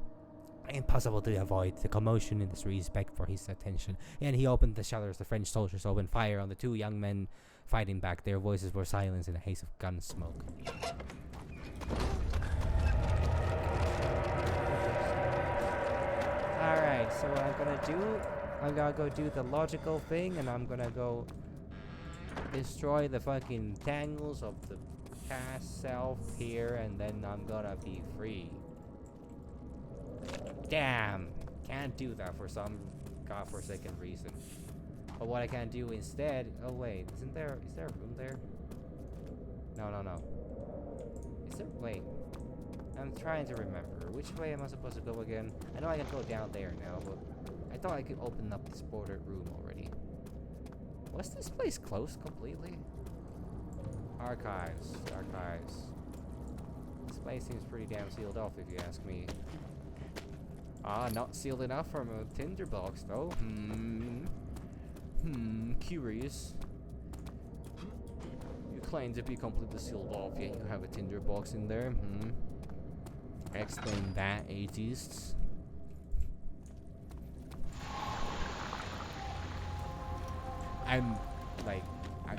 Impossible to avoid the commotion in this respect for his attention, and he opened the shutters. The French soldiers opened fire on the two young men fighting back. Their voices were silenced in a haze of gun smoke. Alright, so what I'm gonna do, I'm gonna go do the logical thing, and I'm gonna go destroy the fucking tangles of the past self here, and then I'm gonna be free. Damn! Can't do that for some godforsaken reason. But what I can do instead... Oh wait, is there a room there? No. Is there... Wait. I'm trying to remember. Which way am I supposed to go again? I know I can go down there now, but... I thought I could open up this bordered room already. Was this place closed completely? Archives. This place seems pretty damn sealed off if you ask me. Not sealed enough from a tinderbox though. Curious. You claim to be completely sealed off, yet you have a tinderbox in there. Explain that, atheists. I'm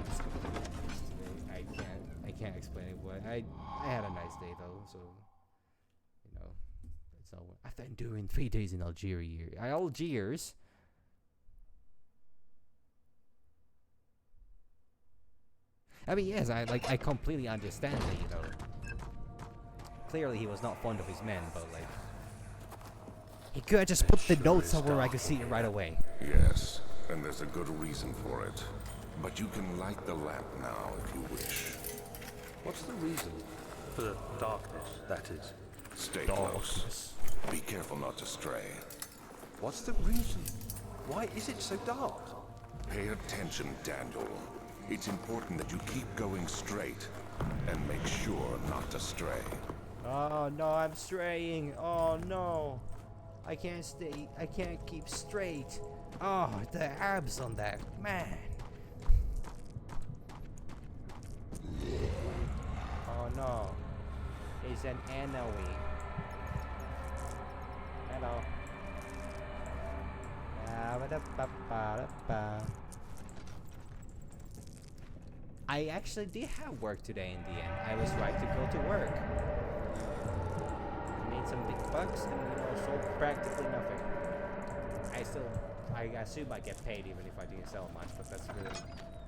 just today. I can't explain it, but I had a nice day though, so it's all. After enduring 3 days in Algiers. I mean, yes, I completely understand that, Clearly he was not fond of his men, but he could have just put the notes somewhere I could see it right away. Yes, and there's a good reason for it. But you can light the lamp now if you wish. What's the reason for the darkness, that is? Stay close. Be careful not to stray. What's the reason? Why is it so dark? Pay attention, Daniel. It's important that you keep going straight. and make sure not to stray. Oh no, I'm straying. Oh no. I can't stay. I can't keep straight. Oh, the abs on that man. Oh no. It's an enemy. Hello. I actually did have work today in the end. I was right to go to work. I made some big bucks and sold practically nothing. I assume I get paid even if I didn't sell much, but that's good.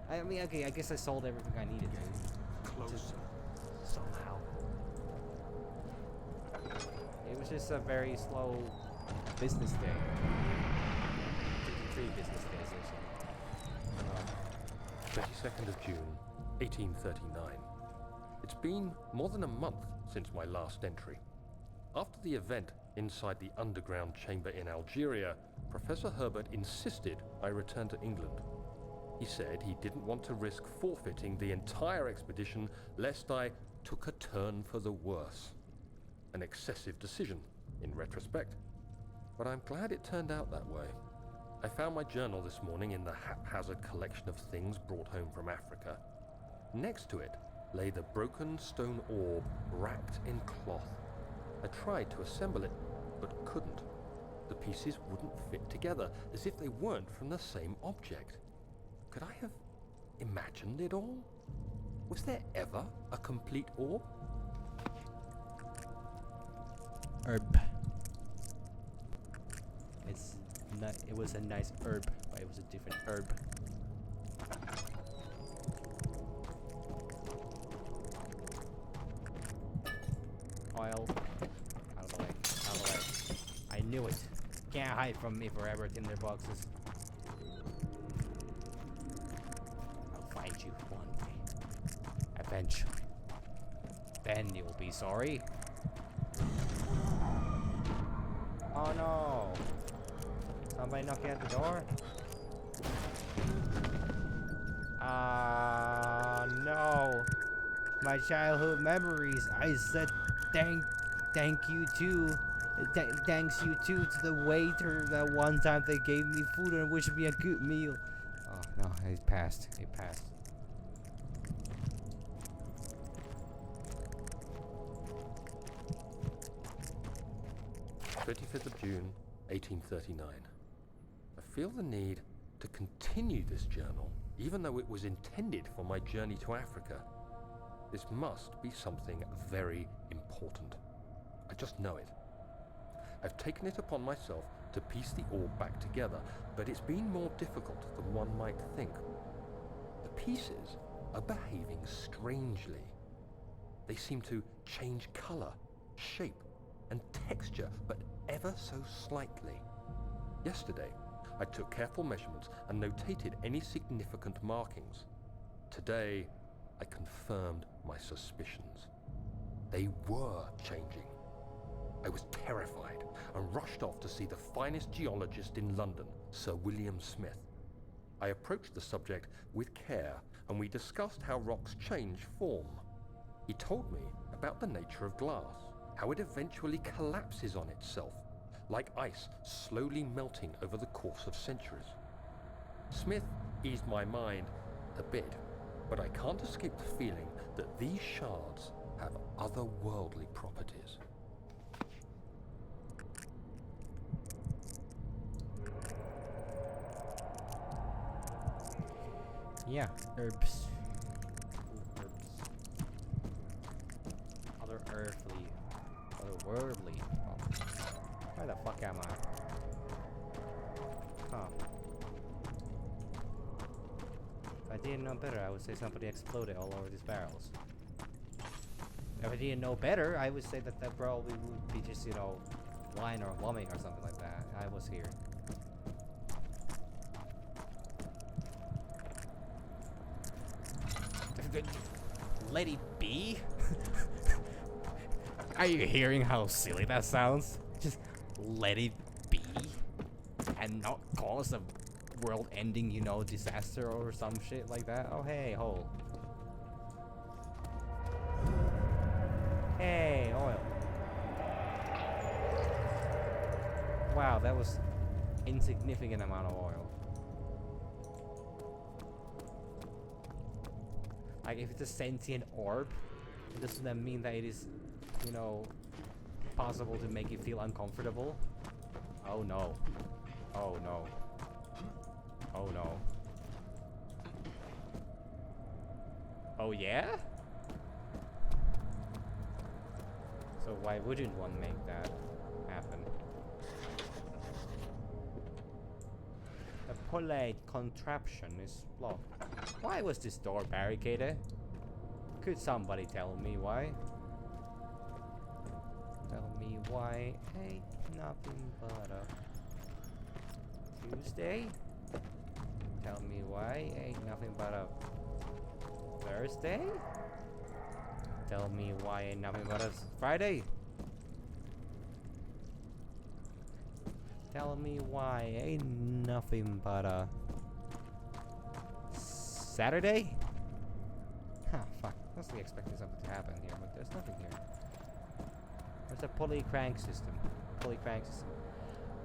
I mean, okay, I guess I sold everything I needed to. Closer. Somehow. It was just a very slow business day. 3 business days or so. 22nd of June, 1839. It's been more than a month since my last entry. After the event inside the underground chamber in Algeria, Professor Herbert insisted I return to England. He said he didn't want to risk forfeiting the entire expedition lest I took a turn for the worse. An excessive decision, in retrospect. But I'm glad it turned out that way. I found my journal this morning in the haphazard collection of things brought home from Africa. Next to it lay the broken stone orb wrapped in cloth. I tried to assemble it, but couldn't. The pieces wouldn't fit together, as if they weren't from the same object. Could I have imagined it all? Was there ever a complete orb? Herb. It was a nice herb, but it was a different herb. Oil. Out of the way. Out of the way. I knew it. Can't hide from me forever, tinderboxes. I'll find you one day. Eventually. Then you'll be sorry. Oh no! Somebody knocking at the door? No! My childhood memories. I said thank you too. Thanks you too to the waiter that one time they gave me food and wished me a good meal. Oh no, it passed. It passed. "25th of June, 1839. I feel the need to continue this journal, even though it was intended for my journey to Africa. This must be something very important. I just know it. I've taken it upon myself to piece the orb back together, but it's been more difficult than one might think. The pieces are behaving strangely. They seem to change color, shape, and texture, but ever so slightly. Yesterday, I took careful measurements and notated any significant markings. Today, I confirmed my suspicions. They were changing. I was terrified and rushed off to see the finest geologist in London, Sir William Smith. I approached the subject with care and we discussed how rocks change form. He told me about the nature of glass, how it eventually collapses on itself, like ice slowly melting over the course of centuries. Smith eased my mind a bit, but I can't escape the feeling that these shards have otherworldly properties. Yeah, herbs. Ooh, herbs. Otherworldly. Oh. Where the fuck am I? Huh. If I didn't know better, I would say somebody exploded all over these barrels. If I didn't know better, I would say that probably would be just, wine or plumbing or something like that. I was here. Let it be? Are you hearing how silly that sounds? Just let it be and not cause a world-ending, disaster or some shit like that. Oh, hey, ho. Hey, oil. Wow, that was insignificant amount of oil. Like, if it's a sentient orb, doesn't that mean that it is, you know, possible to make you feel uncomfortable? Oh no. Oh no. Oh no. Oh yeah? So why wouldn't one make that happen? The polite contraption is blocked. Why was this door barricaded? Could somebody tell me why? Tell me why ain't nothing but a Tuesday? Tell me why ain't nothing but a Thursday? Tell me why ain't nothing but a Friday? Tell me why ain't nothing but a Saturday? Huh, fuck. I was expecting something to happen here, but there's nothing here. There's a pulley crank system. Pulley crank system.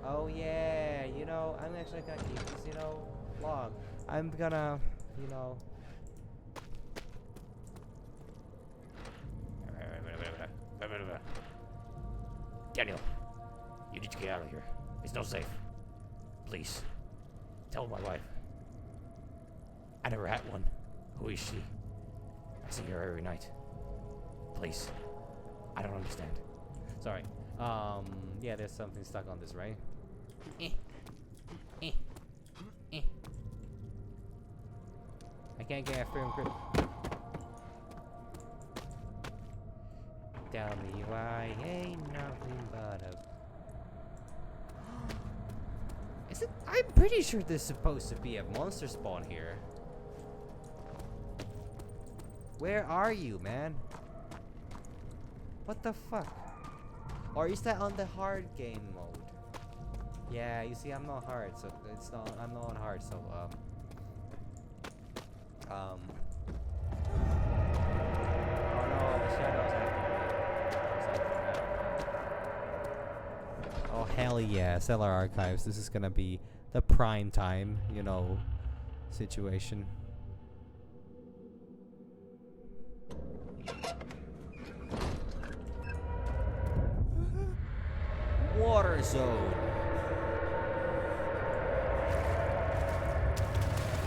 Oh yeah, you know, I'm actually gonna keep this, you know, log. I'm gonna, you know... Daniel, you need to get out of here. It's not safe. Please, tell my wife. I never had one. Who is she? I see her every night. Please. I don't understand. Sorry. Yeah, there's something stuck on this, right? I can't get a firm grip. Tell me why ain't nothing but a... Is it? I'm pretty sure there's supposed to be a monster spawn here. Where are you, man? What the fuck? Or is that on the hard game mode? Yeah, you see, I'm not hard, so it's not. I'm not on hard, so Oh no, the shadows have. Oh hell yeah, Cellar Archives. This is gonna be the prime time, you know, situation. Water zone.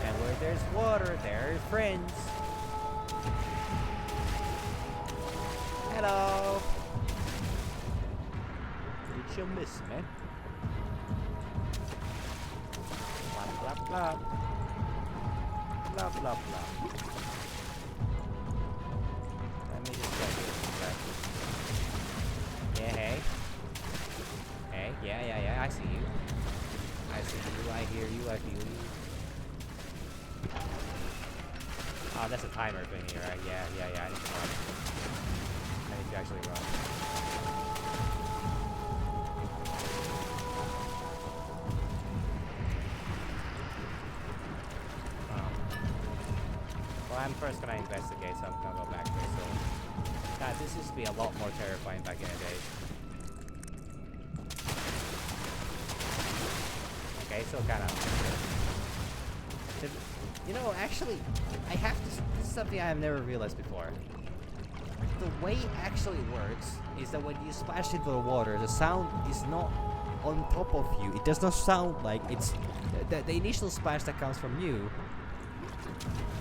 And where there's water, there are friends. Hello. Did you miss me? Blah blah blah. Blah blah blah. Let me just check it. Yeah, hey. Hey, yeah, I see you. I see you, I hear you, I feel you. Oh, that's a timer thing here, right? Yeah, I need to run. I need to actually run. Well, I'm first gonna investigate, so I'm gonna go back there, so... God, this used to be a lot more terrifying back in the day. Okay, so kind of... You know, actually, I have to... This is something I have never realized before. The way it actually works is that when you splash into the water, the sound is not on top of you. It does not sound like it's... The initial splash that comes from you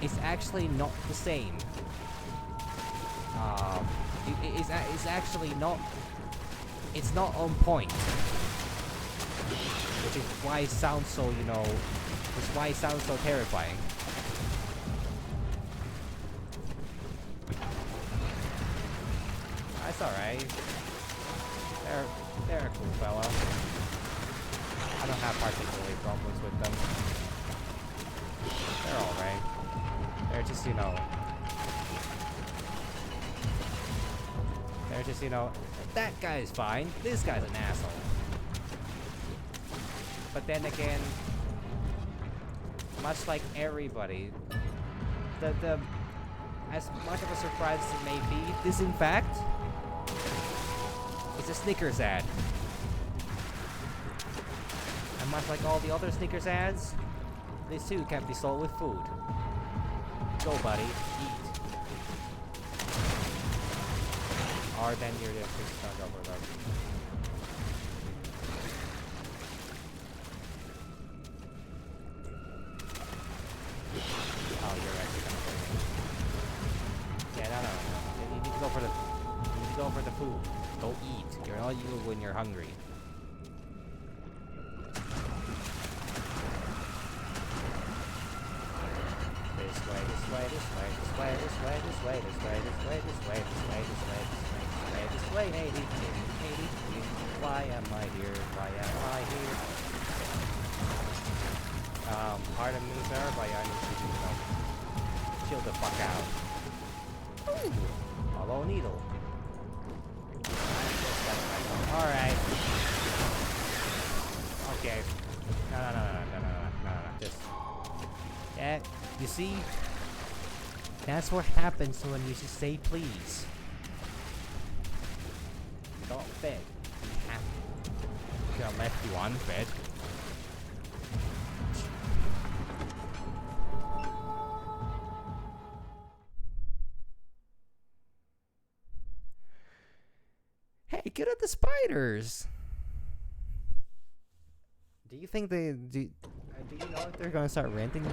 is actually not the same. It's actually not... It's not on point. Which is why it sounds so, you know... Which is why it sounds so terrifying. That's alright. They're a cool fella. I don't have particularly problems with them. They're alright. They're just, you know... They're just, you know... That guy's fine. This guy's an asshole. But then again... Much like everybody... As much of a surprise as it may be, this in fact a Snickers ad. And much like all the other Snickers ads, this too can be sold with food. Go, buddy, eat. Or then you're the fish stock overload. Oh, you're actually kind of crazy. Yeah, no. You need to go for the. You need to go for the food. Go eat. You're not you when you're hungry. This way, this way, this way, this way, this way, this way, this way, this way, this way, this way, this way, this way, this way, 80. Why am I here? Why am I here? Pardon me, sir, but I need to do something. Chill the fuck out. Ooh, hollow needle. Alright. Okay. No. Just. Yeah, you see? That's what happens when you just say please. Not fed. Could have left you unfed. Hey, get at the spiders! Do you think do you know if they're gonna start renting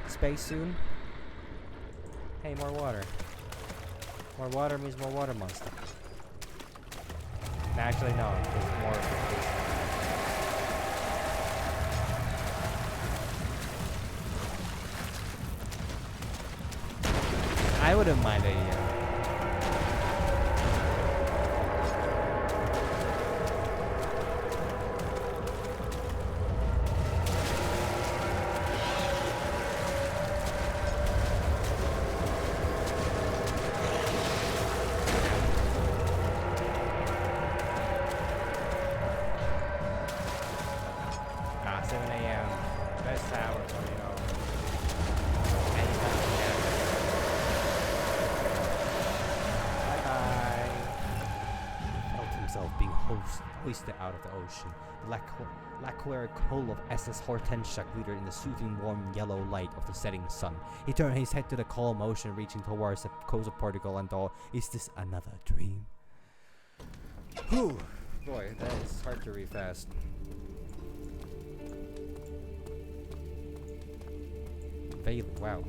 space soon? Hey, more water. More water means more water monster. Actually, no. There's more. I wouldn't mind a. Hoisted out of the ocean. The lacqueric hull of SS Hortensia glittered in the soothing warm yellow light of the setting sun. He turned his head to the calm ocean, reaching towards the coast of Portugal, and thought, is this another dream? Whew. Boy, that is hard to read fast. Veiling, wow.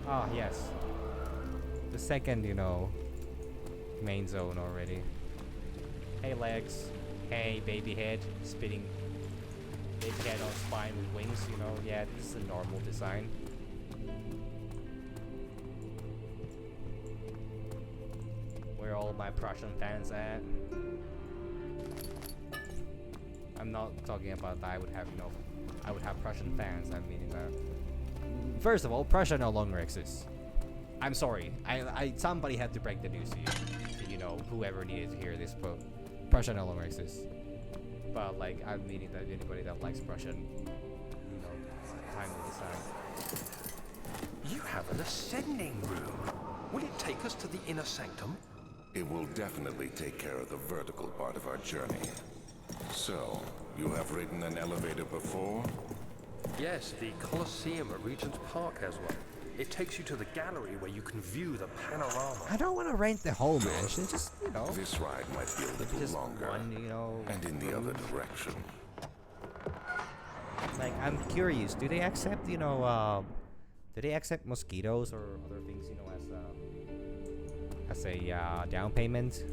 Ah, yes. The second, main zone already. Hey legs, hey baby head, spitting baby head on spine with wings, yeah, this is a normal design. Where are all my Prussian fans at? I'm not talking about that I would have Prussian fans, I'm meaning that. First of all, Prussia no longer exists. I'm sorry, somebody had to break the news to you, whoever needed to hear this, but Prussia no longer exists. But I'm meaning that anybody that likes Prussian, time will decide. You have an ascending room. Will it take us to the inner sanctum? It will definitely take care of the vertical part of our journey. So, you have ridden an elevator before? Yes, the Colosseum at Regent's Park has one. It takes you to the gallery where you can view the panorama. I don't want to rent the whole mansion, just, This ride might be a little just longer. one, and in the other direction. I'm curious, do they accept, mosquitoes or other things, as a down payment?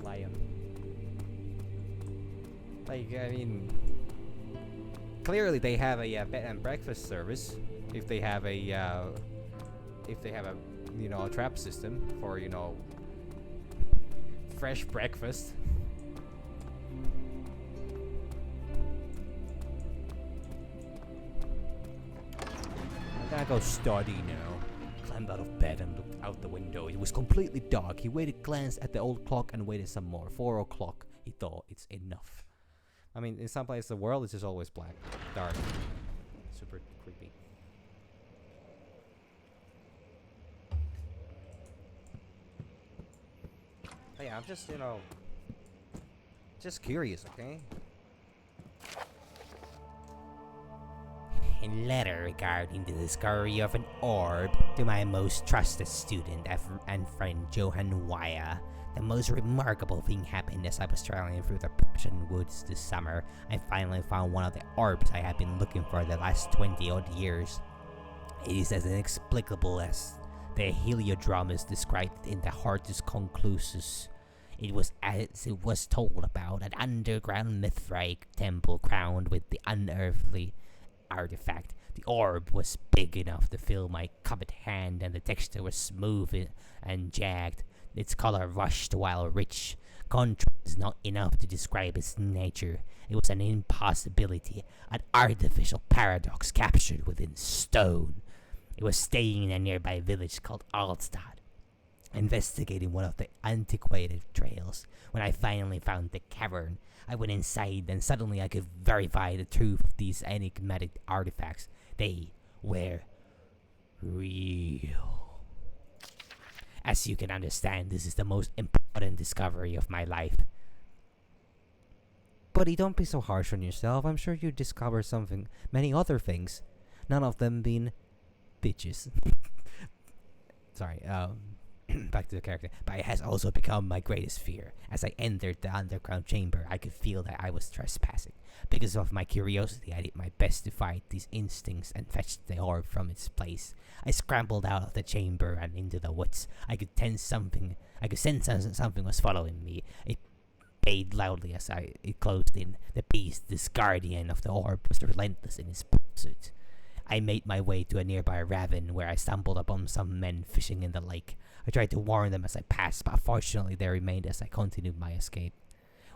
Lion. Clearly they have a bed and breakfast service. If they have a, a trap system for, fresh breakfast. I'm gonna go study now. Climbed out of bed and looked out the window. It was completely dark. He glanced at the old clock and waited some more. 4 o'clock. He thought, it's enough. I mean, in some places the world is just always black, dark, super creepy. But yeah, I'm just, just curious, okay? A letter regarding the discovery of an orb to my most trusted student and friend Johan Waya. The most remarkable thing happened as I was traveling through the Prussian woods this summer. I finally found one of the orbs I have been looking for the last 20-odd years. It is as inexplicable as the heliodrome is described in the Hortus Conclusus. It was as it was told about an underground Mithraic temple crowned with the unearthly artifact. The orb was big enough to fill my cupped hand, and the texture was smooth and jagged. Its color rushed while rich. Contrast is not enough to describe its nature. It was an impossibility, an artificial paradox captured within stone. It was staying in a nearby village called Altstadt, investigating one of the antiquated trails. When I finally found the cavern, I went inside, and suddenly I could verify the truth of these enigmatic artifacts. They were real. As you can understand, this is the most important discovery of my life. Buddy, don't be so harsh on yourself. I'm sure you discovered many other things. None of them being bitches. Sorry, back to the character. But it has also become my greatest fear. As I entered the underground chamber, I could feel that I was trespassing. Because of my curiosity, I did my best to fight these instincts and fetch the orb from its place. I scrambled out of the chamber and into the woods. I could sense something was following me. It bayed loudly as it closed in. The beast, this guardian of the orb, was relentless in his pursuit. I made my way to a nearby ravine where I stumbled upon some men fishing in the lake. I tried to warn them as I passed, but fortunately they remained as I continued my escape.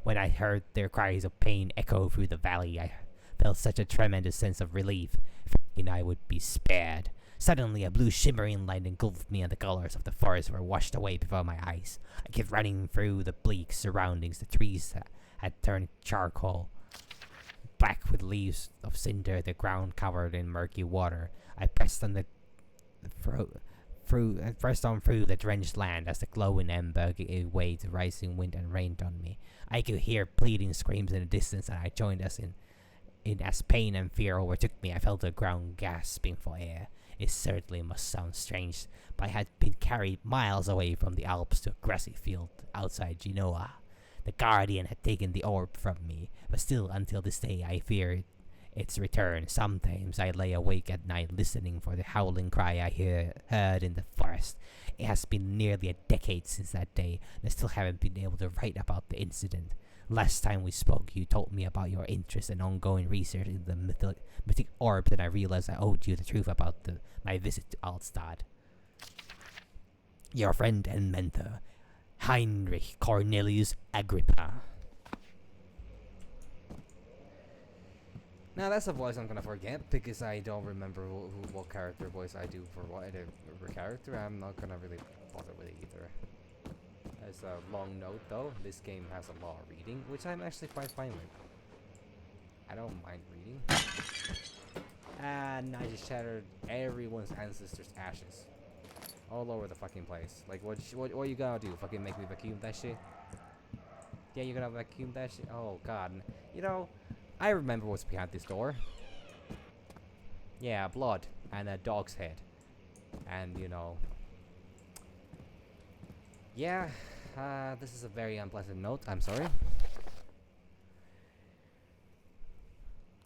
When I heard their cries of pain echo through the valley, I felt such a tremendous sense of relief, thinking I would be spared. Suddenly, a blue shimmering light engulfed me, and the colors of the forest were washed away before my eyes. I kept running through the bleak surroundings. The trees had turned charcoal, black with leaves of cinder, the ground covered in murky water. I pressed on through the drenched land as the glowing ember gave way to rising wind and rained on me. I could hear pleading screams in the distance, and I joined as as pain and fear overtook me. I felt the ground gasping for air. It certainly must sound strange, but I had been carried miles away from the Alps to a grassy field outside Genoa. The guardian had taken the orb from me, but still until this day I feared its return. Sometimes I lay awake at night listening for the howling cry I heard in the forest. It has been nearly a decade since that day, and I still haven't been able to write about the incident. Last time we spoke, you told me about your interest and ongoing research in the mythic orbs, and I realized I owed you the truth about my visit to Altstadt. Your friend and mentor, Heinrich Cornelius Agrippa. Now that's a voice I'm gonna forget because I don't remember what character voice I do for what other character. I'm not gonna really bother with it either. As a long note though, this game has a lot of reading, which I'm actually quite fine with. I don't mind reading. And I just shattered everyone's ancestors' ashes. All over the fucking place. Like, what you gonna do? Fucking make me vacuum that shit? Yeah, you're gonna vacuum that shit? Oh god. I remember what's behind this door. Yeah, blood and a dog's head. And, yeah, this is a very unpleasant note. I'm sorry.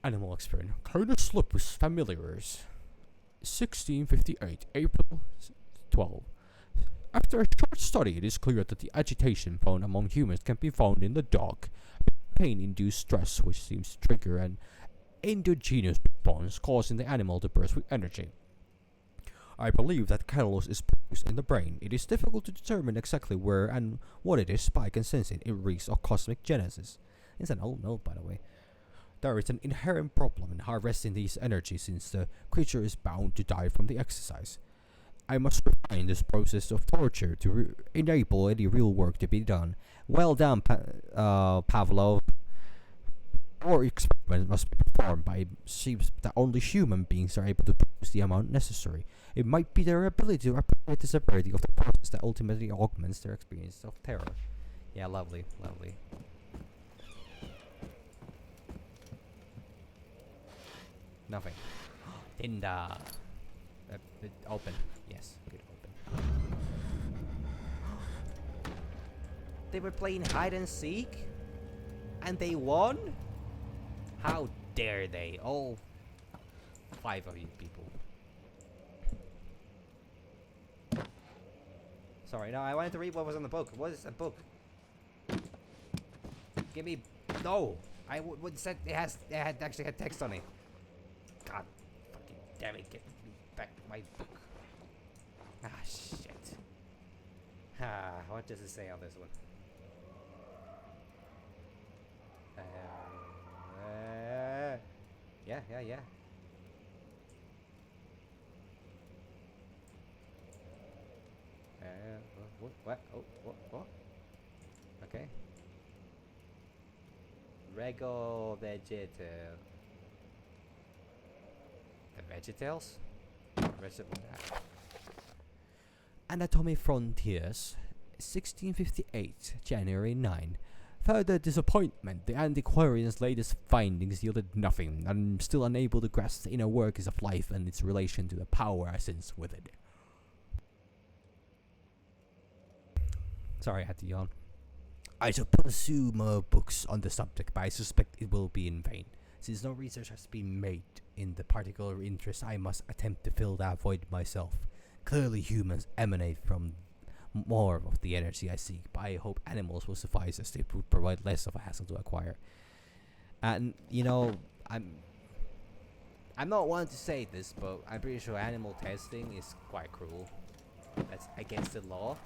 Animal experiment. Canis lupus familiaris. 1658, April 12. After a short study, it is clear that the agitation found among humans can be found in the dog. Pain-induced stress, which seems to trigger an endogenous response, causing the animal to burst with energy. I believe that catalyst is produced in the brain. It is difficult to determine exactly where and what it is, but I can sense it. It reeks of cosmic genesis. It's an old note, by the way. There is an inherent problem in harvesting these energies, since the creature is bound to die from the exercise. I must refine this process of torture to enable any real work to be done. Well done, Pavlov. Or experiments must be performed by seems that only human beings are able to produce the amount necessary. It might be their ability to appreciate the severity of the process that ultimately augments their experience of terror. Yeah, lovely, lovely. Nothing. Tinder. Open. Yes, good open. They were playing hide and seek? And they won? How dare they? All 5 of you people. Sorry, no, I wanted to read what was on the book. What is the book? Give me... No! I would said it had actually had text on it. God fucking damn it, get me back my book. Ah, shit. What does it say on this one? Yeah. What? What? Okay. Rego vegetal. The VeggieTales? Vegetable. Anatomy Frontiers, 1658, January 9. Further disappointment, the antiquarian's latest findings yielded nothing. I'm still unable to grasp the inner workings of life and its relation to the power I sense with it. Sorry, I had to yawn. I shall pursue more books on the subject, but I suspect it will be in vain. Since no research has been made in the particular interest, I must attempt to fill that void myself. Clearly humans emanate from more of the energy I seek, but I hope animals will suffice as they provide less of a hassle to acquire. And, you know, I'm not one to say this, but I'm pretty sure animal testing is quite cruel. That's against the law.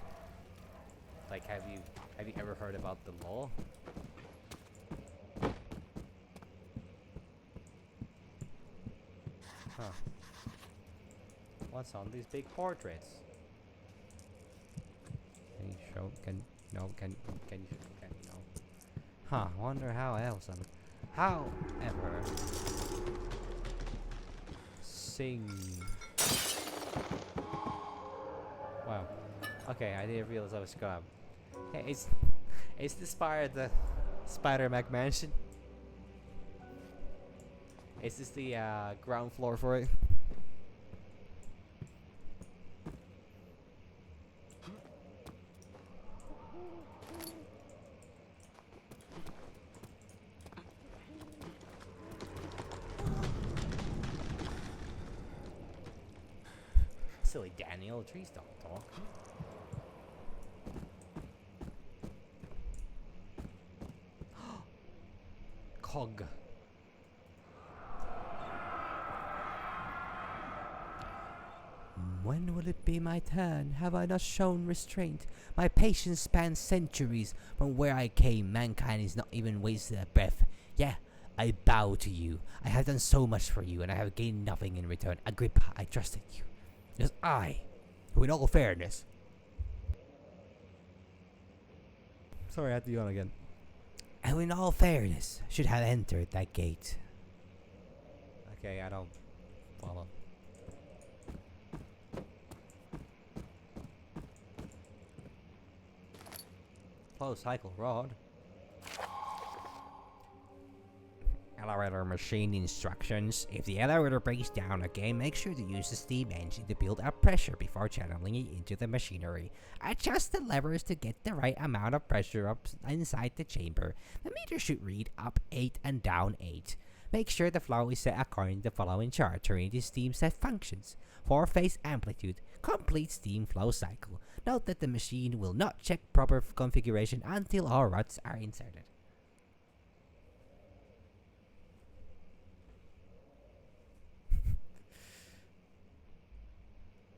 Like, have you ever heard about the law? Huh. What's on these big portraits? Can you show? Can you? No. Huh. Wonder how else I'm. However, sing. Wow. Okay, I didn't realize I was gonna. Hey, is this the Spider-Mac mansion? Is this the ground floor for it? Silly Daniel, trees don't talk. Cog. When will it be my turn? Have I not shown restraint? My patience spans centuries. From where I came, mankind is not even wasted a breath. Yeah, I bow to you. I have done so much for you, and I have gained nothing in return. Agrippa, I trusted you. It was I, who in all fairness... Sorry, I had to yawn again. And in all fairness, should have entered that gate. Okay, I don't follow. Closed cycle rod. Elevator machine instructions. If the elevator breaks down again, make sure to use the steam engine to build up pressure before channeling it into the machinery. Adjust the levers to get the right amount of pressure up inside the chamber. The meter should read up 8 and down 8. Make sure the flow is set according to the following chart to read the steam set functions. 4-phase amplitude, complete steam flow cycle. Note that the machine will not check proper configuration until all rods are inserted.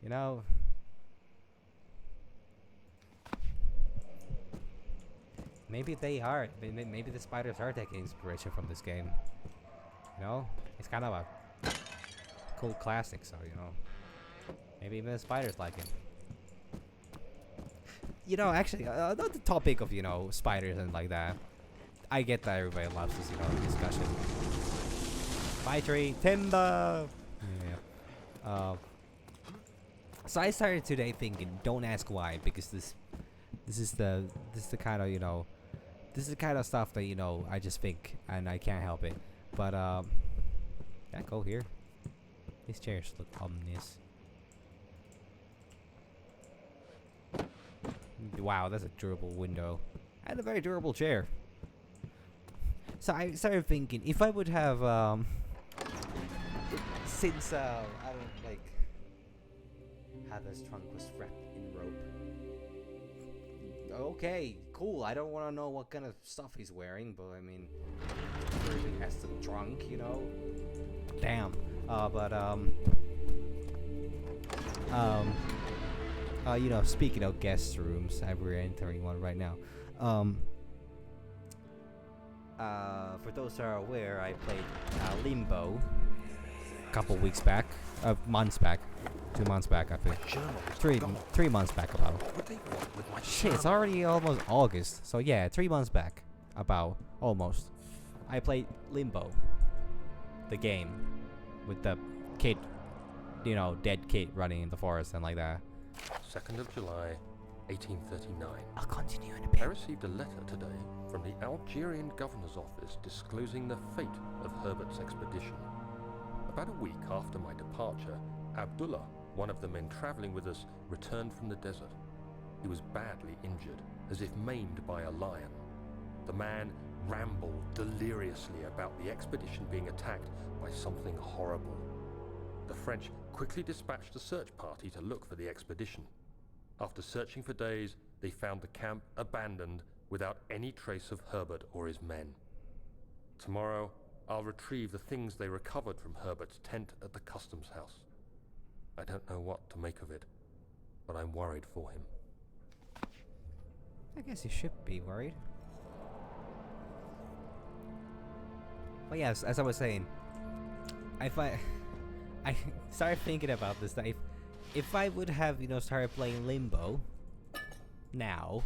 You know, maybe they are. Maybe the spiders are taking inspiration from this game. You know, it's kind of a cool classic, so you know, maybe even the spiders like it. You know, actually, on the topic of spiders and like that, I get that everybody loves this, discussion. My tree, timber. Yeah. So I started today thinking, don't ask why, because this is the kind of this is the kind of stuff that I just think, and I can't help it. But yeah, go here. These chairs look ominous. Wow, that's a durable window. And a very durable chair. So I started thinking, if I would have, since, I don't, like, how this trunk was wrapped in rope. Okay, cool, I don't want to know what kind of stuff he's wearing, but I mean, really has the trunk, Damn. Speaking of guest rooms, we're entering one right now. For those who are aware, I played Limbo a couple weeks back, months back, 2 months back, I think. 3 months back about. Shit, it's already almost August, so yeah, 3 months back, about almost. I played Limbo, the game, with the kid, dead kid running in the forest and like that. 2nd of July, 1839. I'll continue in a bit. I received a letter today from the Algerian governor's office disclosing the fate of Herbert's expedition. About a week after my departure, Abdullah, one of the men traveling with us, returned from the desert. He was badly injured, as if maimed by a lion. The man rambled deliriously about the expedition being attacked by something horrible. The French quickly dispatched a search party to look for the expedition. After searching for days, they found the camp abandoned without any trace of Herbert or his men. Tomorrow, I'll retrieve the things they recovered from Herbert's tent at the customs house. I don't know what to make of it, but I'm worried for him. I guess you should be worried. But yes, as I was saying, I started thinking about this, that if I would have, started playing Limbo now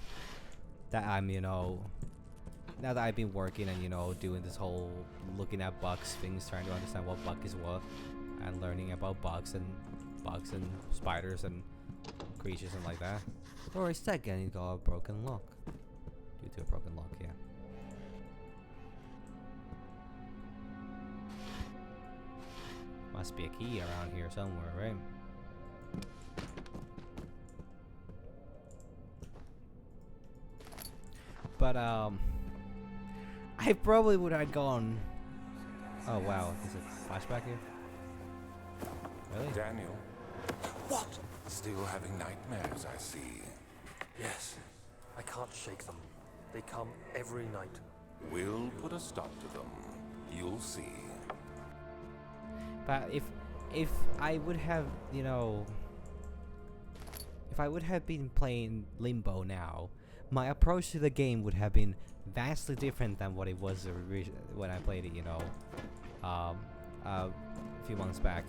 that I'm, now that I've been working and, doing this whole looking at bugs things, trying to understand what bug is what, and learning about bugs and spiders and creatures and like that. Or is that getting got a broken lock? Due to a broken lock, yeah. Must be a key around here somewhere, right? But I probably would have gone. Oh wow, is it flashback here? Really? Daniel. What? Still having nightmares, I see. Yes, I can't shake them. They come every night. We'll put a stop to them. You'll see. But if I would have, if I would have been playing Limbo now, my approach to the game would have been vastly different than what it was when I played it, a few months back.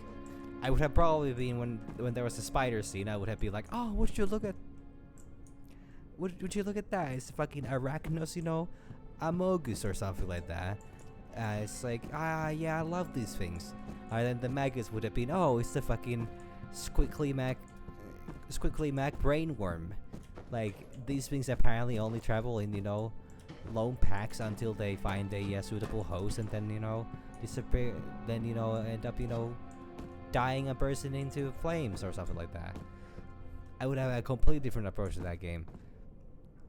I would have probably been when there was a spider scene. I would have been like, oh, would you look at that? It's fucking Arachnos, Amogus or something like that. It's like, yeah, I love these things. And then the Magus would have been, oh, it's the fucking Squiggly Mac brainworm. Like, these things apparently only travel in, lone packs until they find a suitable host, and then, disappear, then, end up, dying and bursting into flames or something like that. I would have a completely different approach to that game.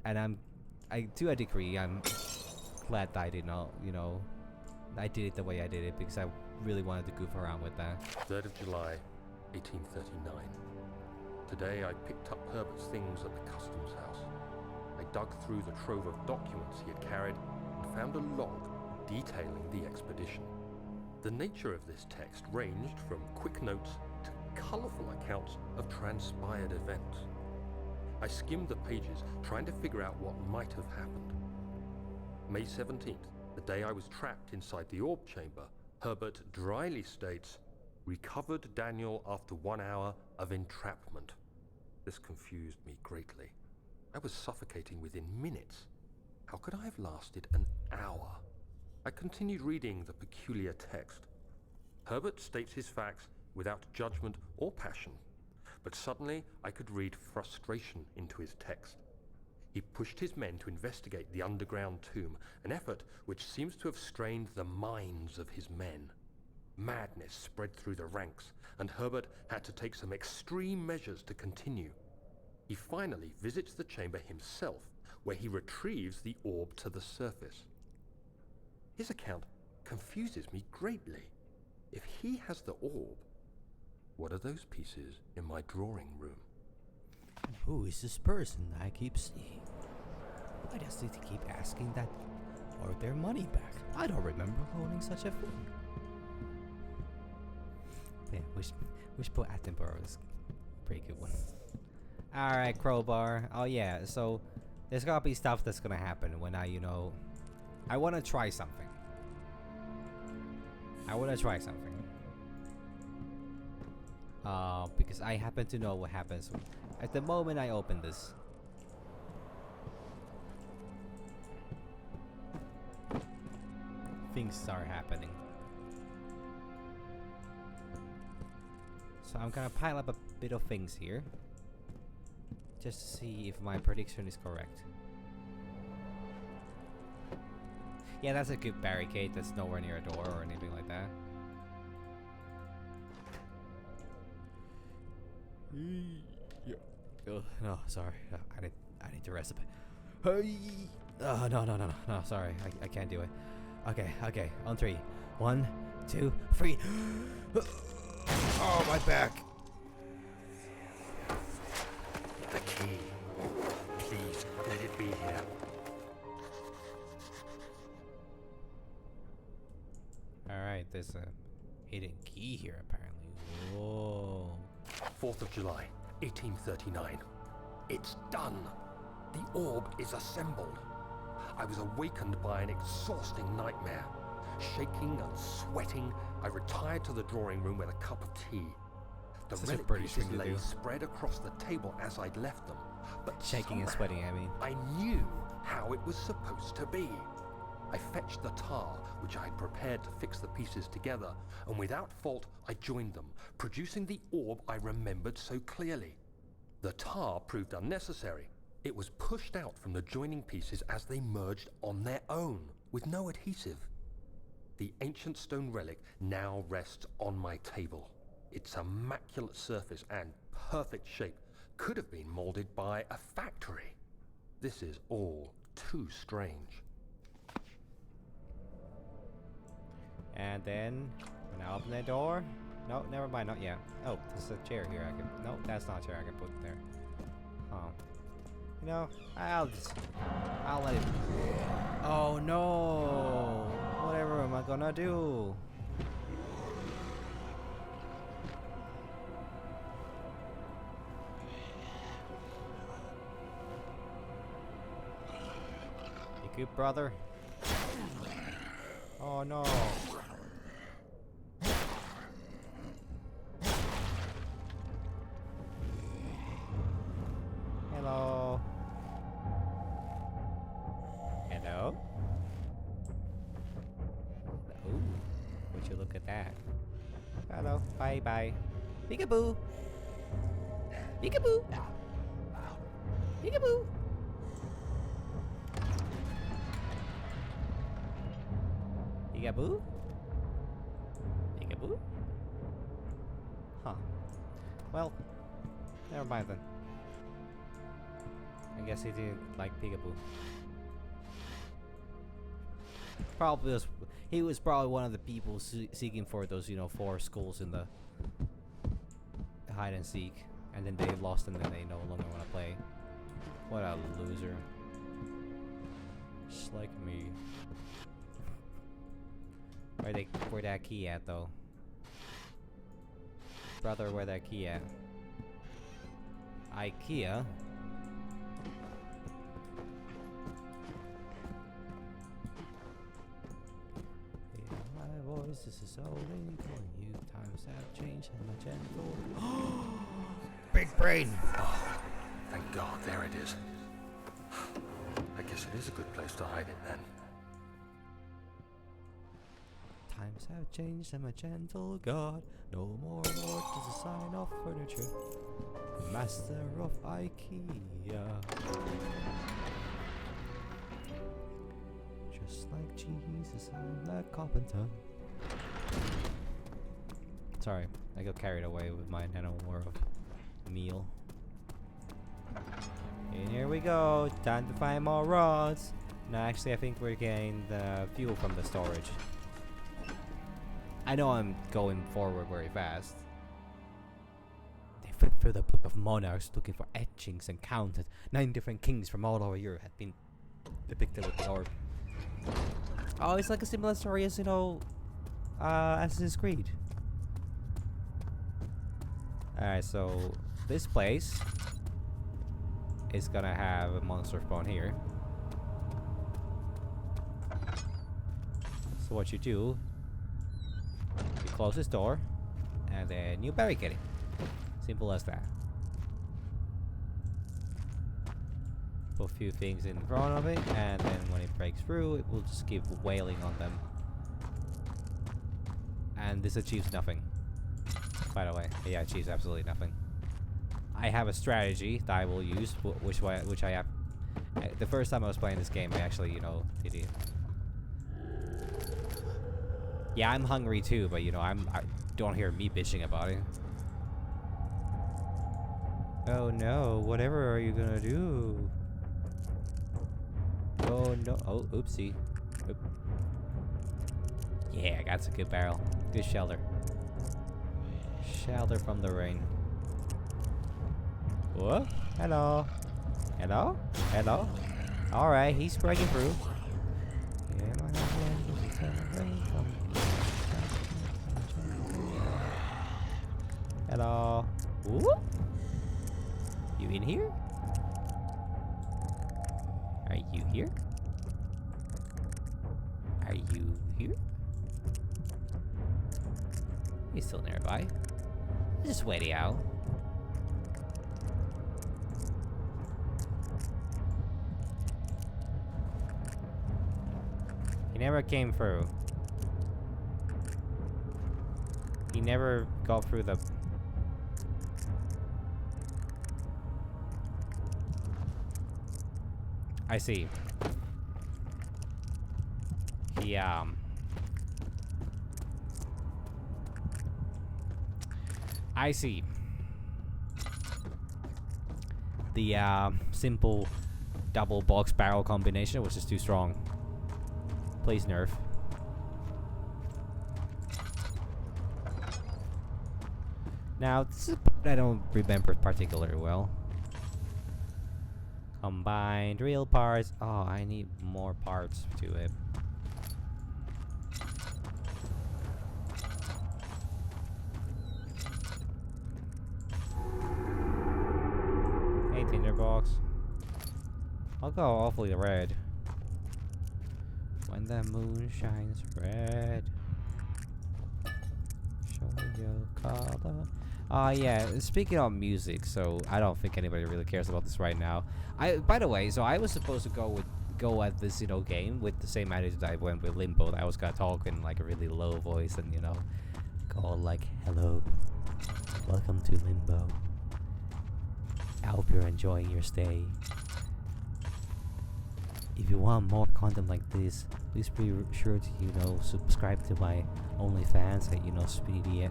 And to a degree, I'm glad that I did not, I did it the way I did it, because I really wanted to goof around with that. 3rd of July, 1839. Today I picked up Herbert's things at the customs house. I dug through the trove of documents he had carried and found a log detailing the expedition. The nature of this text ranged from quick notes to colourful accounts of transpired events. I skimmed the pages, trying to figure out what might have happened. May 17th, the day I was trapped inside the orb chamber, Herbert dryly states, recovered Daniel after 1 hour of entrapment. This confused me greatly. I was suffocating within minutes. How could I have lasted an hour? I continued reading the peculiar text. Herbert states his facts without judgment or passion, but suddenly I could read frustration into his text. He pushed his men to investigate the underground tomb, an effort which seems to have strained the minds of his men. Madness spread through the ranks, and Herbert had to take some extreme measures to continue. He finally visits the chamber himself, where he retrieves the orb to the surface. His account confuses me greatly. If he has the orb, what are those pieces in my drawing room? And who is this person I keep seeing? I just need to keep asking that or their money back. I don't remember owning such a thing. Yeah, Wishbone Attenborough is a pretty good one. Alright, Crowbar. Oh yeah, so there's gotta be stuff that's gonna happen when I wanna try something. Because I happen to know what happens at the moment I open this. Things start happening. So I'm gonna pile up a bit of things here, just to see if my prediction is correct. Yeah, that's a good barricade. That's nowhere near a door or anything like that. Yeah. Oh, no, sorry. I need to rest a bit. Hey. Oh, no. Sorry, I can't do it. Okay. On 3. 1, 2, 3. Oh, my back. The key. Please, let it be here. Alright, there's a hidden key here, apparently. Whoa. 4th of July, 1839. It's done. The orb is assembled. I was awakened by an exhausting nightmare. Shaking and sweating, I retired to the drawing room with a cup of tea. The Such a relic British pieces thing to lay do. spread across the table as I'd left them. But Shaking and somehow sweating, I mean. I knew how it was supposed to be. I fetched the tar, which I had prepared to fix the pieces together, and without fault I joined them, producing the orb I remembered so clearly. The tar proved unnecessary. It was pushed out from the joining pieces as they merged on their own, with no adhesive. The ancient stone relic now rests on my table. Its immaculate surface and perfect shape could have been molded by a factory. This is all too strange. And then, when I open the door... No, never mind, not yet. Oh, there's a chair here I can... No, that's not a chair I can put there. Huh. You know, I'll let it... Oh no! Whatever am I gonna do? You good, brother? Oh no! Hello? Hello? Ooh, would you look at that? Hello, bye. Peekaboo! Peekaboo! Peekaboo! Peekaboo? Peekaboo? Huh. Well, never mind then. I guess he didn't like Peekaboo. He was probably one of the people seeking for those, 4 skulls in the hide and seek, and then they lost and then they no longer want to play. What a loser. Just like me. Where that key at though? Brother, where that key at? IKEA? My voice is so late when you times have changed and my gentle. Big brain! Oh, thank God, there it is. I guess it is a good place to hide it then. Times have changed, I'm a gentle god. No more lord to the sign of furniture. Master of IKEA. Just like Jesus, I'm the carpenter. Sorry, I got carried away with my nanomore of meal. And here we go, time to find more rods. No, actually I think we're getting the fuel from the storage. I know I'm going forward very fast. They flipped through the Book of Monarchs looking for etchings and counted 9 different kings from all over Europe had been depicted with the orb. Oh, it's like a similar story as, you know, Assassin's Creed. Alright, so this place is gonna have a monster spawn here. So what you do, you close this door, and then you barricade it. Simple as that. Put a few things in front of it, and then when it breaks through, it will just keep wailing on them. And this achieves nothing. By the way, yeah, it achieves absolutely nothing. I have a strategy that I will use, which I have. The first time I was playing this game, I actually, you know, did it. Yeah, I'm hungry too, but you know, I don't hear me bitching about it. Oh no, whatever are you gonna do? Oh no, oh, oopsie. Oop. Yeah, that's a good barrel. Good shelter. Shelter from the rain. Whoa, hello. Hello? Hello? Alright, he's breaking through. Hello. Ooh? You in here? Are you here? Are you here? He's still nearby. Just wait out. He never came through. He never got through the... I see. He, I see. The, simple double box barrel combination was just too strong. Please nerf. Now, this is a part I don't remember particularly well. Combined real parts. Oh, I need more parts to it. Hey, tinderbox. I'll go awfully red. When the moon shines red. Show your color. Yeah, speaking of music, so I don't think anybody really cares about this right now. By the way, so I was supposed to go at this, you know, game with the same attitude I went with Limbo. I was gonna talk in like a really low voice and, you know, go like, hello, welcome to Limbo. I hope you're enjoying your stay. If you want more content like this, please be sure to, you know, subscribe to my OnlyFans at, you know, SpeedyDX.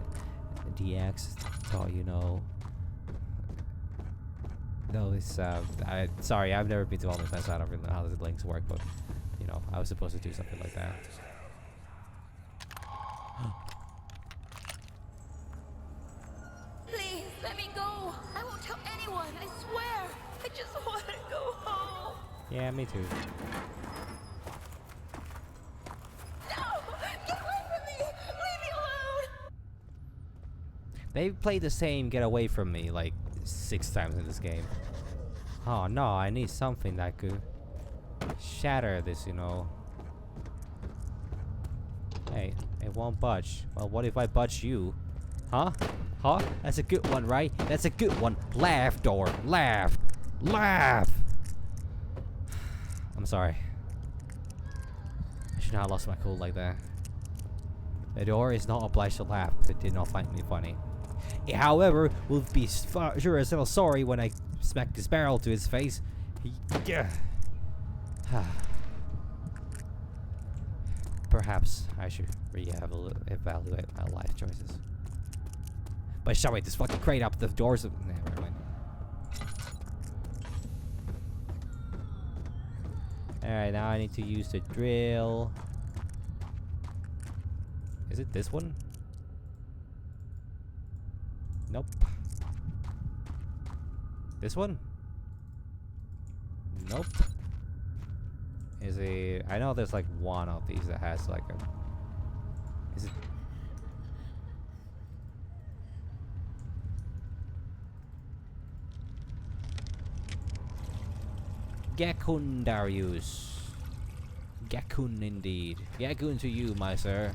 You know. No, it's sorry, I've never been to OnlyFans, so I don't really know how the links work, but you know, I was supposed to do something like that. Please, let me go. I won't tell anyone, I swear. I just want to go home. Yeah, me too. No! Get away from me! Leave me alone! They played the same "Get Away From Me" like 6 times in this game. Oh no, I need something that could shatter this, you know. Hey, it won't budge. Well, what if I budge you? Huh? Huh? That's a good one, right? That's a good one. Laugh, door. Laugh. Laugh! I'm sorry. I should not have lost my cool like that. The door is not obliged to laugh if it did not find me funny. He, however, will be sure as hell sorry when I smack this barrel to his face. Perhaps I should re-evaluate my life choices. But shall we just fucking crate up the doors of... Nah, never mind. Alright, now I need to use the drill. Is it this one? Nope. This one? Nope. Is a... I know there's like one of these that has like a... Is it... Gekun Darius. Gekun indeed. Gekun to you, my sir.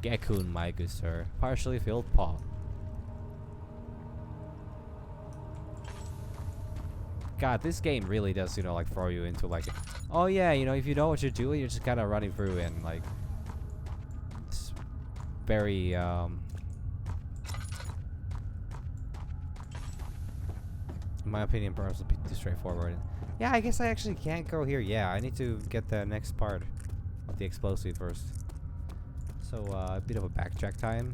Gekun, my good sir. Partially filled pot. God, this game really does, you know, like throw you into like, oh yeah, you know, if you know what you're doing, you're just kind of running through and like, it's very, in my opinion, perhaps a bit too straightforward. Yeah, I guess I actually can't go here. Yeah, I need to get the next part of the explosive first. So, a bit of a backtrack time.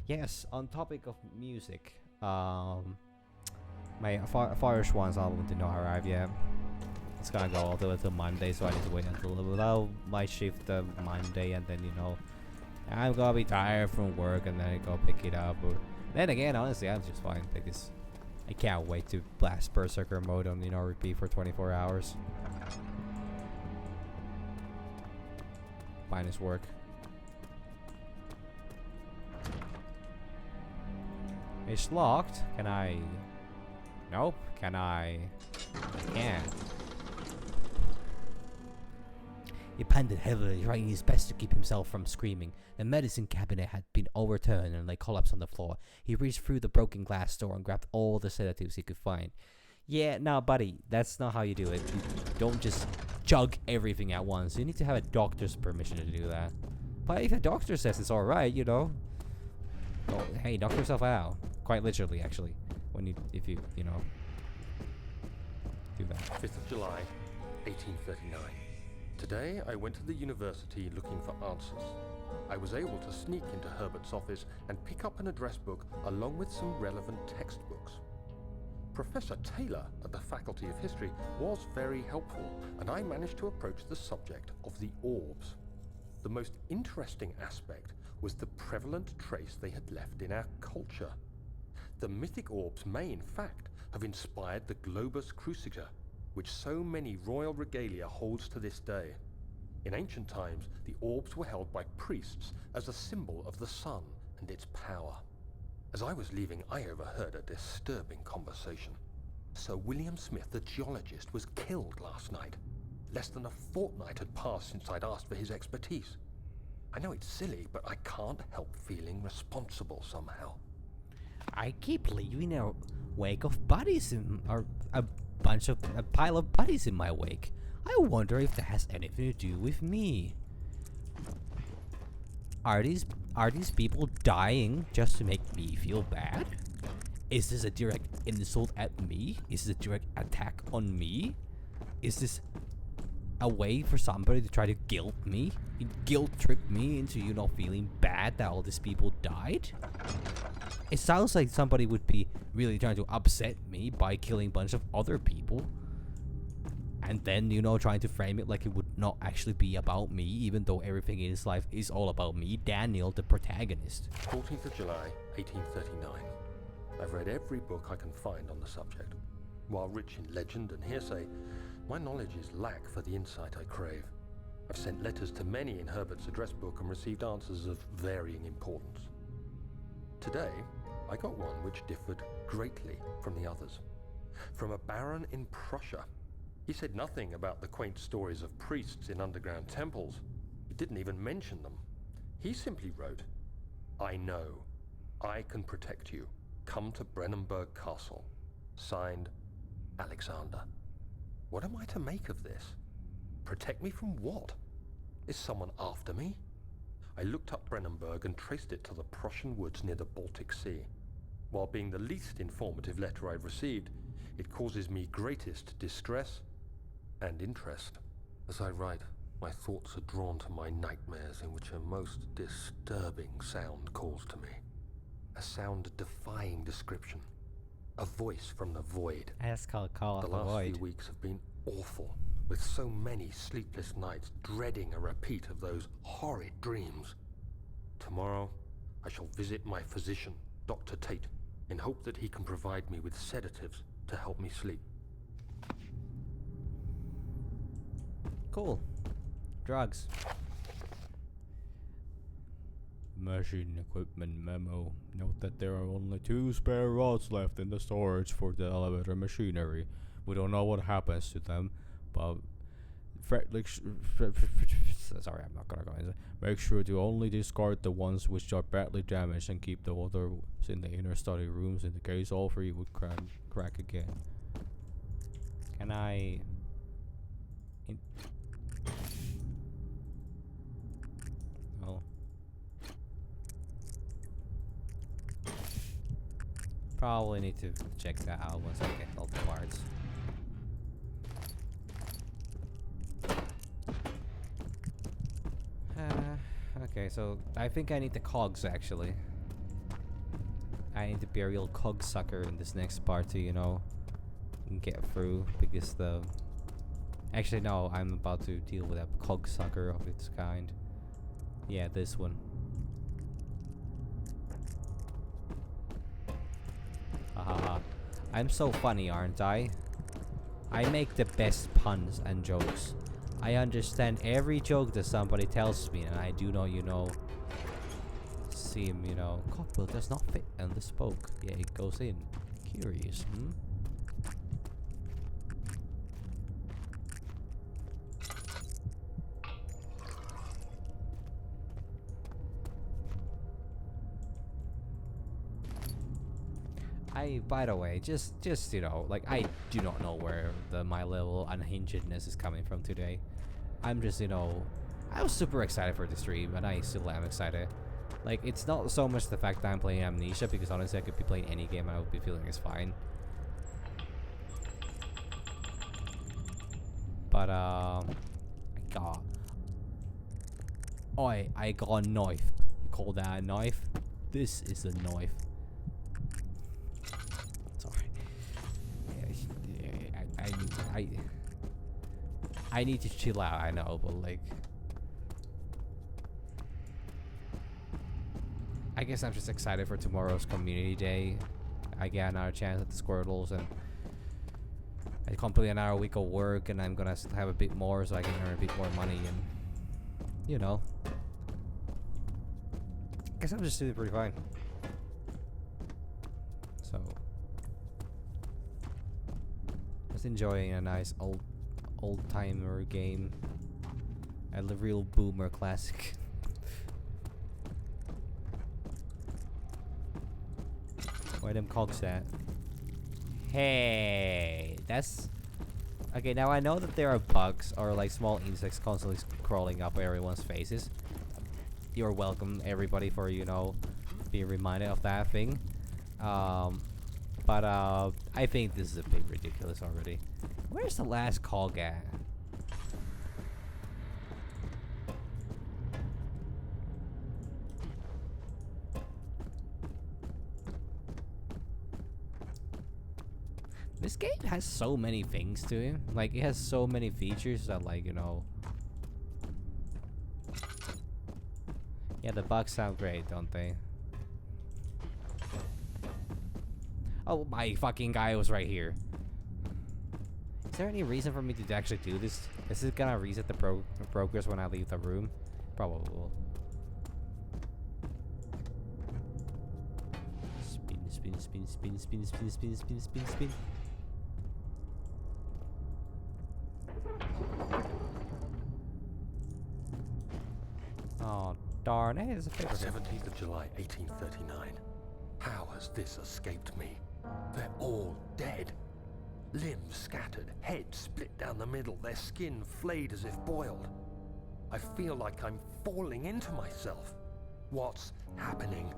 Yes, on topic of music, my Forest One's album did not arrive yet. It's gonna go all the way till Monday, so I need to wait until my shift Monday, and then, you know, I'm gonna be tired from work, and then I go pick it up. But then again, honestly, I'm just fine because I can't wait to blast Berserker mode on, you know, repeat for 24 hours. Finest work. It's locked. Can I? Nope. Can I? Can't. He panted heavily, trying his best to keep himself from screaming. The medicine cabinet had been overturned and lay collapsed on the floor. He reached through the broken glass door and grabbed all the sedatives he could find. Yeah, nah, buddy, that's not how you do it. You don't just chug everything at once. You need to have a doctor's permission to do that. But if a doctor says it's alright, you know, oh, hey, knock yourself out. Quite literally, actually. If you know, do that. 5th of July, 1839. Today, I went to the university looking for answers. I was able to sneak into Herbert's office and pick up an address book along with some relevant textbooks. Professor Taylor at the Faculty of History was very helpful, and I managed to approach the subject of the orbs. The most interesting aspect was the prevalent trace they had left in our culture. The mythic orbs may, in fact, have inspired the globus cruciger, which so many royal regalia holds to this day. In ancient times, the orbs were held by priests as a symbol of the sun and its power. As I was leaving, I overheard a disturbing conversation. Sir William Smith, the geologist, was killed last night. Less than a fortnight had passed since I'd asked for his expertise. I know it's silly, but I can't help feeling responsible somehow. I keep leaving a wake of bodies or a pile of bodies in my wake. I wonder if that has anything to do with me. Are these people dying just to make me feel bad? Is this a direct insult at me? Is this a direct attack on me? Is this a way for somebody to try to guilt trip me into, you know, feeling bad that all these people died? It sounds like somebody would be really trying to upset me by killing a bunch of other people. And then, you know, trying to frame it like it would not actually be about me, even though everything in his life is all about me, Daniel, the protagonist. 14th of July, 1839. I've read every book I can find on the subject. While rich in legend and hearsay, my knowledge is lack for the insight I crave. I've sent letters to many in Herbert's address book and received answers of varying importance. Today, I got one which differed greatly from the others. From a baron in Prussia. He said nothing about the quaint stories of priests in underground temples. He didn't even mention them. He simply wrote, "I know. I can protect you. come to Brennenburg Castle. Signed, Alexander. What am I to make of this? Protect me from what? Is someone after me? I looked up Brennenburg and traced it to the Prussian woods near the Baltic Sea. While being the least informative letter I've received, it causes me greatest distress and interest. As I write, my thoughts are drawn to my nightmares in which a most disturbing sound calls to me. A sound defying description. A voice from the void. That's called Call The of the last Void. few weeks have been awful, with so many sleepless nights dreading a repeat of those horrid dreams. Tomorrow, I shall visit my physician, Dr. Tate, in hope that he can provide me with sedatives to help me sleep. Cool. Drugs. Machine equipment memo. Note that there are only 2 spare rods left in the storage for the elevator machinery. We don't know what happens to them, but sorry, I'm not gonna go into it. Make sure to only discard the ones which are badly damaged and keep the others in the inner study rooms in the case all 3 would crack again. Can I... Oh. Probably need to check that out once I get all the parts. Okay, so I think I need the cogs actually. I need to be a real cog sucker in this next part to, you know, get through, because the... Actually no, I'm about to deal with a cog sucker of its kind. Yeah, this one. Haha. I'm so funny, aren't I? I make the best puns and jokes. I understand every joke that somebody tells me, and I do not, you know, seem, you know, cogwheel does not fit on the spoke. Yeah, it goes in. Curious, hmm? By the way, just you know, like, I do not know where my level unhingedness is coming from today. I'm just, you know, I was super excited for the stream, and I still am excited. Like, it's not so much the fact that I'm playing Amnesia, because honestly I could be playing any game and I would be feeling it's fine. But I got a knife. You call that a knife? This is a knife. I need to chill out, I know, but like, I guess I'm just excited for tomorrow's community day. I get another chance at the Squirtles, and I complete another week of work, and I'm gonna have a bit more so I can earn a bit more money, and you know, I guess I'm just doing pretty fine. So, just enjoying a nice old-timer game. A real boomer classic. Where them cogs at? Hey, that's... Okay, now I know that there are bugs or like small insects constantly crawling up everyone's faces. You're welcome, everybody, for, you know, being reminded of that thing. But I think this is a bit ridiculous already. Where's the last cog at? This game has so many things to it. Like, it has so many features that, like, you know... Yeah, the bugs sound great, don't they? Oh, my fucking guy was right here. Is there any reason for me to actually do this? Is it gonna reset the progress when I leave the room? Probably will. Spin, spin, spin, spin, spin, spin, spin, spin, spin, spin. Oh, darn. Hey, there's a paper. 17th of July, 1839. How has this escaped me? They're all dead. Limbs scattered, heads split down the middle, their skin flayed as if boiled. I feel like I'm falling into myself. What's happening?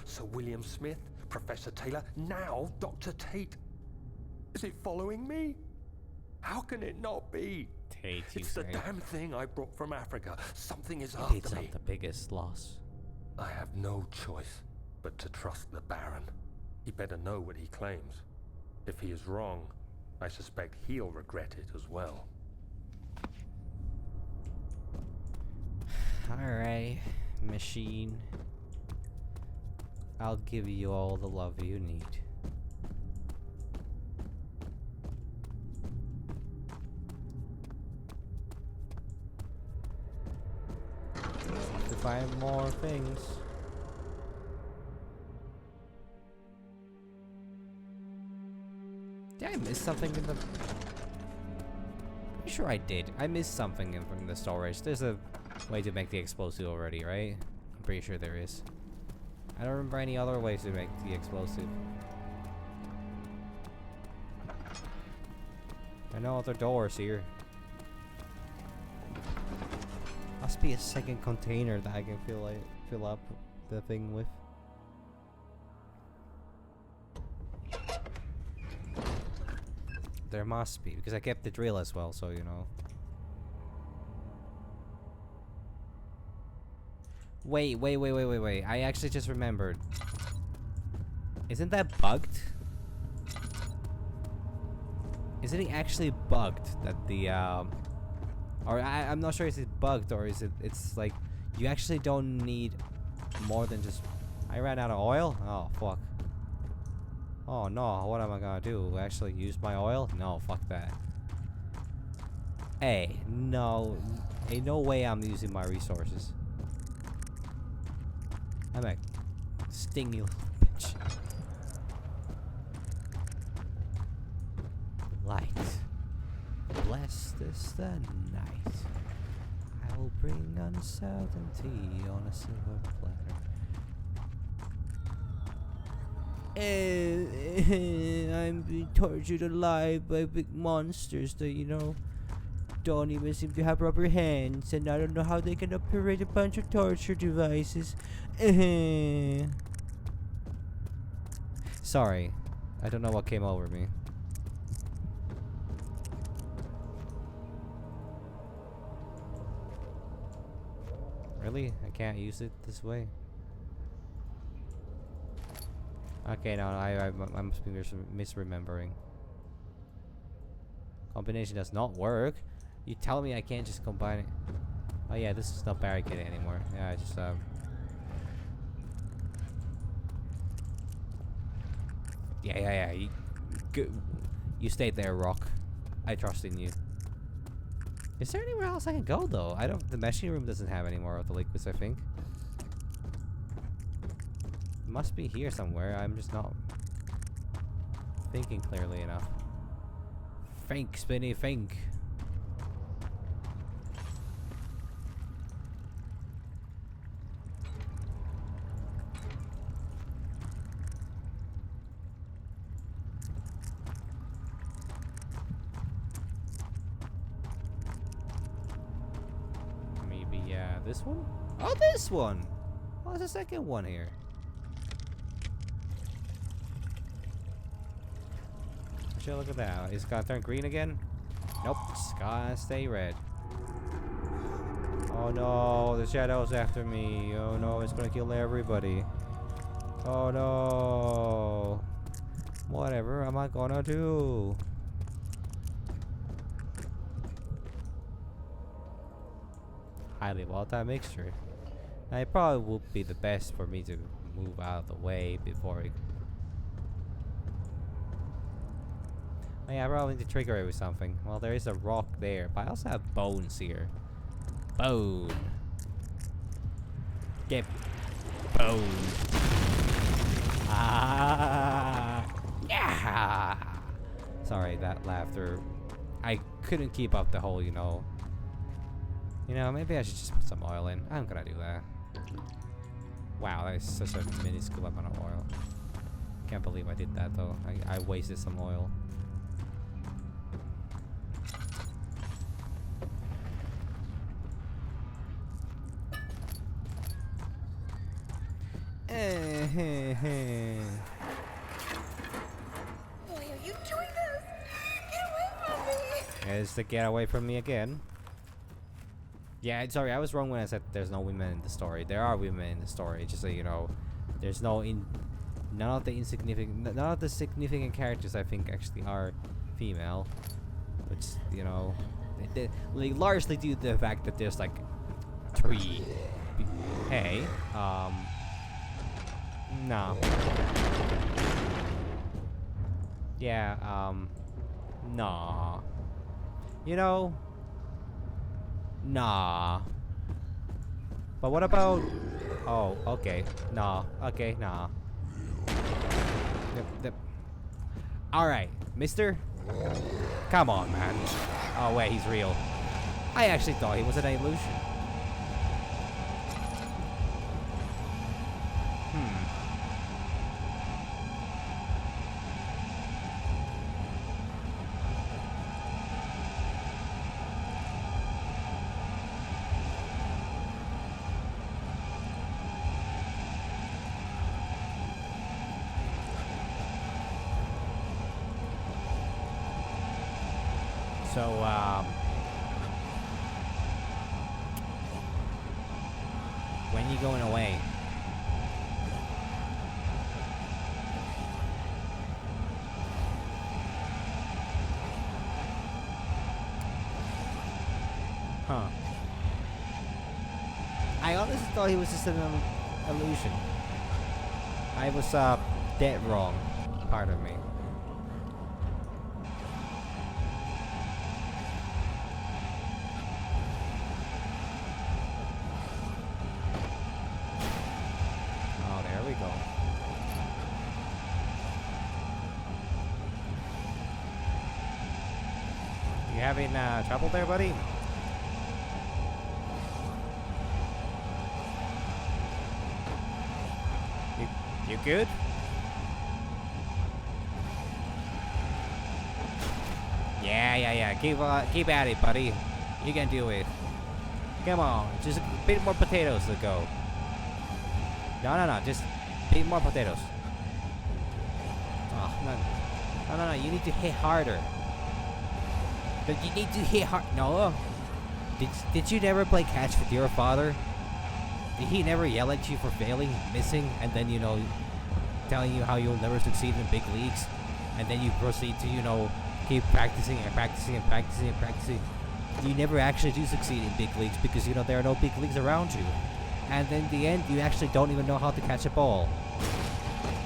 Sir William Smith, Professor Taylor, now Dr. Tate. Is it following me? How can it not be? Tate, you It's the say? damn thing I brought from Africa. Something is Maybe after it's me. not the biggest loss. I have no choice but to trust the Baron. He better know what he claims. If he is wrong, I suspect he'll regret it as well. Alright, machine. I'll give you all the love you need. To find more things. Did I miss something in the... Pretty sure I did. I missed something from the storage. There's a way to make the explosive already, right? I'm pretty sure there is. I don't remember any other ways to make the explosive. There are no other doors here. Must be a second container that I can fill up the thing with. There must be, because I kept the drill as well, so you know. Wait. I actually just remembered. Isn't that bugged? Isn't it actually bugged that the or I'm not sure is it bugged or is it's like you actually don't need more than just I ran out of oil? Oh fuck. Oh no, what am I gonna do? Actually use my oil? No, fuck that. Hey, no. Ain't no way I'm using my resources. I'm a stingy little bitch. Light. Blessed is the night. I will bring uncertainty on a silver platter. I'm being tortured alive by big monsters that, you know, don't even seem to have rubber hands, and I don't know how they can operate a bunch of torture devices. Sorry, I don't know what came over me. Really? I can't use it this way? Okay, no, I must be misremembering. Combination does not work. You tell me I can't just combine it. Oh yeah, this is not barricaded anymore. Yeah, I just Yeah. You stayed there, Rock. I trust in you. Is there anywhere else I can go though? I don't. The meshing room doesn't have any more of the liquids, I think. Must be here somewhere. I'm just not thinking clearly enough. Think, Spinny, think. Maybe, this one? Oh, this one! Oh, there's a second one here. Sure, look at that. Is it gonna turn green again? Nope, it's gonna stay red. Oh no, the shadow's after me. Oh no, it's gonna kill everybody. Oh no. Whatever am I gonna do? Highly volatile mixture. Now, it probably would be the best for me to move out of the way before it. Oh yeah, I probably need to trigger it with something. Well, there is a rock there, but I also have bones here. Bone. Get bone. Ah. Yeah. Sorry, that laughter. I couldn't keep up the whole, you know. Maybe I should just put some oil in. I'm gonna do that. Wow, that is such a minuscule amount of oil. Can't believe I did that though. I wasted some oil. Why are you doing this? Get away from me! Is to get away from me again. Yeah, sorry, I was wrong when I said there's no women in the story. There are women in the story. Just so you know, there's none of the significant characters I think actually are female. Which you know, they largely due to the fact that there's like 3. Hey, no. Yeah, nah. You know, nah. But what about... Oh, okay. Nah. Okay, nah. Alright, mister? Come on, man. Oh, wait, he's real. I actually thought he was an illusion. So, when you going away? Huh. I honestly thought he was just an illusion. I was, dead wrong. Pardon me. Having trouble there, buddy? You good? Yeah. Keep at it, buddy. You can do it. Come on, just a bit more potatoes to go. No. Just a bit more potatoes. Oh, no. You need to hit harder. But you need to hit hard. No. Did you never play catch with your father? Did he never yell at you for failing, missing, and then, you know, telling you how you'll never succeed in big leagues? And then you proceed to, you know, keep practicing and practicing and practicing and practicing. You never actually do succeed in big leagues because, you know, there are no big leagues around you. And then in the end, you actually don't even know how to catch a ball.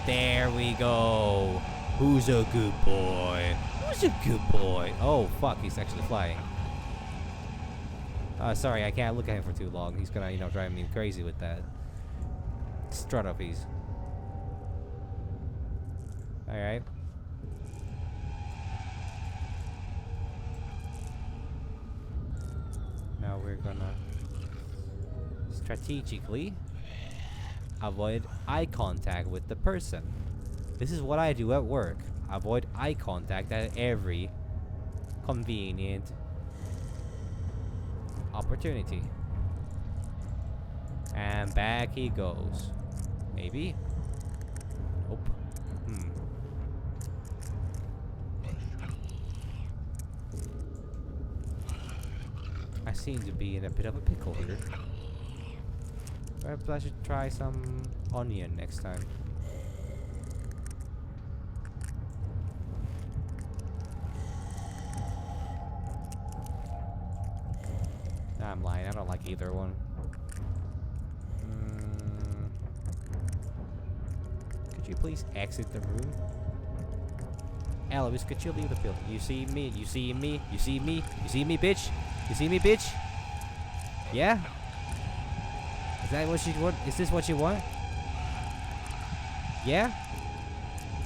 There we go. Who's a good boy? Who's a good boy? Oh, fuck, he's actually flying. Sorry, I can't look at him for too long. He's gonna, you know, drive me crazy with that. Strut up, he's. Alright. Now we're gonna strategically avoid eye contact with the person. This is what I do at work. Avoid eye contact at every convenient opportunity. And back he goes. Maybe? Nope. I seem to be in a bit of a pickle here. Perhaps I should try some onion next time. Nah, I'm lying. I don't like either one. Could you please exit the room? Elvis, could you leave the field? You see me? You see me? You see me? You see me, bitch? You see me, bitch? Yeah? Is that what you want? Is this what you want? Yeah?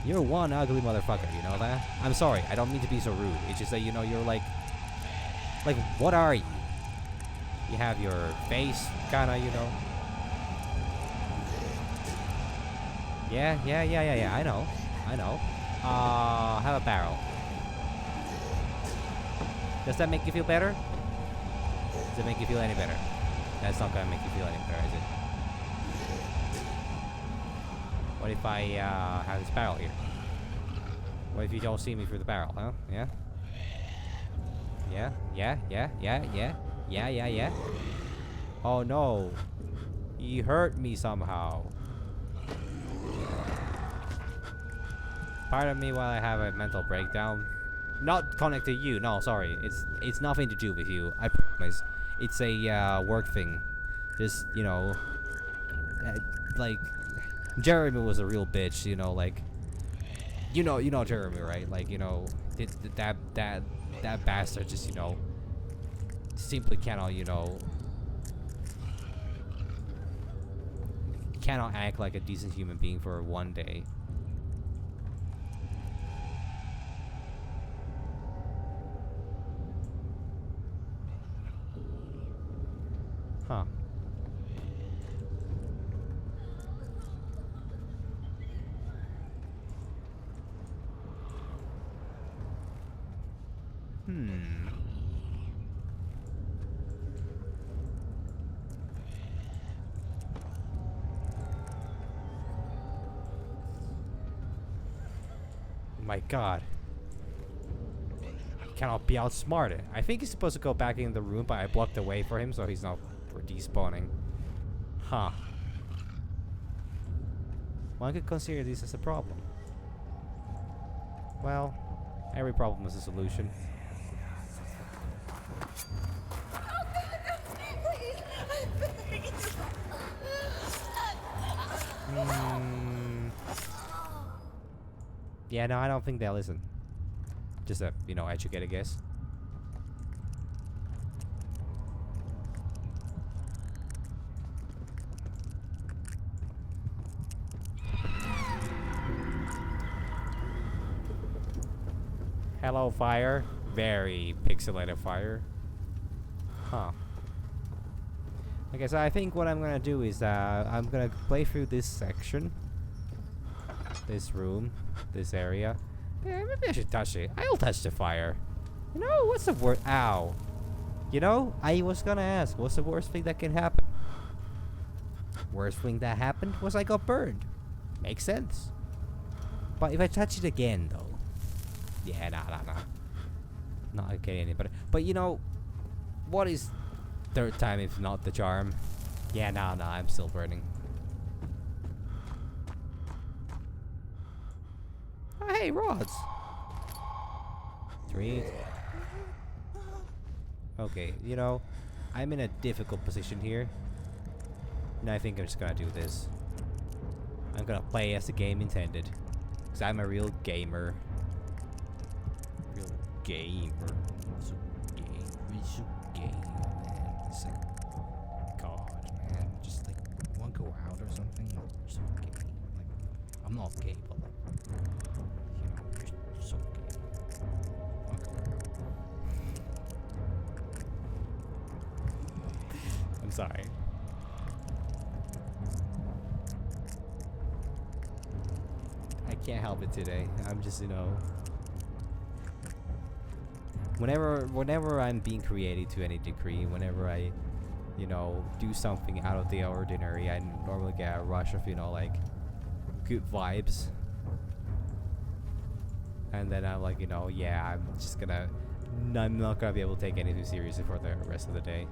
You're one ugly motherfucker, you know that? I'm sorry, I don't mean to be so rude. It's just that, you know, you're like, what are you? You have your face, kinda, you know. Yeah, I know. Have a barrel. Does that make you feel better? Does it make you feel any better? That's not gonna make you feel any better, is it? What if I have this barrel here? What if you don't see me through the barrel, huh? Yeah? Yeah. Oh no. He hurt me somehow. Pardon me while I have a mental breakdown. Not connected to you, no, sorry. It's nothing to do with you, I promise. It's a work thing. Just, you know, like Jeremy was a real bitch, you know, like you know Jeremy, right? Like, you know, that bastard just, you know, simply cannot, you know, cannot act like a decent human being for one day. Huh. My god. He cannot be outsmarted. I think he's supposed to go back in the room, but I blocked the way for him so he's not despawning. Huh. One could consider this as a problem. Well, every problem is a solution. Yeah, no, I don't think they'll listen. Just a, you know, educated guess. Hello, fire. Very pixelated fire. Huh. Okay, so I think what I'm gonna do is I'm gonna play through this section. This room. This area. Yeah, maybe I should touch it. I'll touch the fire. You know, what's the worst? Ow. You know, I was gonna ask, what's the worst thing that can happen? Worst thing that happened was I got burned. Makes sense. But if I touch it again, though. Yeah, nah. Not okay, anybody. But you know, what is third time if not the charm? Yeah, nah, I'm still burning. Oh, hey, rods. 3. Okay, you know, I'm in a difficult position here. And I think I'm just gonna do this. I'm gonna play as the game intended. Because I'm a real gamer. So gamer, man. It's like, God, man. Just like, wanna go out or something? You're so gay. Like, I'm not gay, but like, you know, you're so gay. Wanna go out? I'm sorry. I can't help it today. I'm just, you know, whenever I'm being creative to any degree, whenever I, you know, do something out of the ordinary, I normally get a rush of, you know, like, good vibes. And then I'm like, you know, yeah, I'm not gonna be able to take anything seriously for the rest of the day.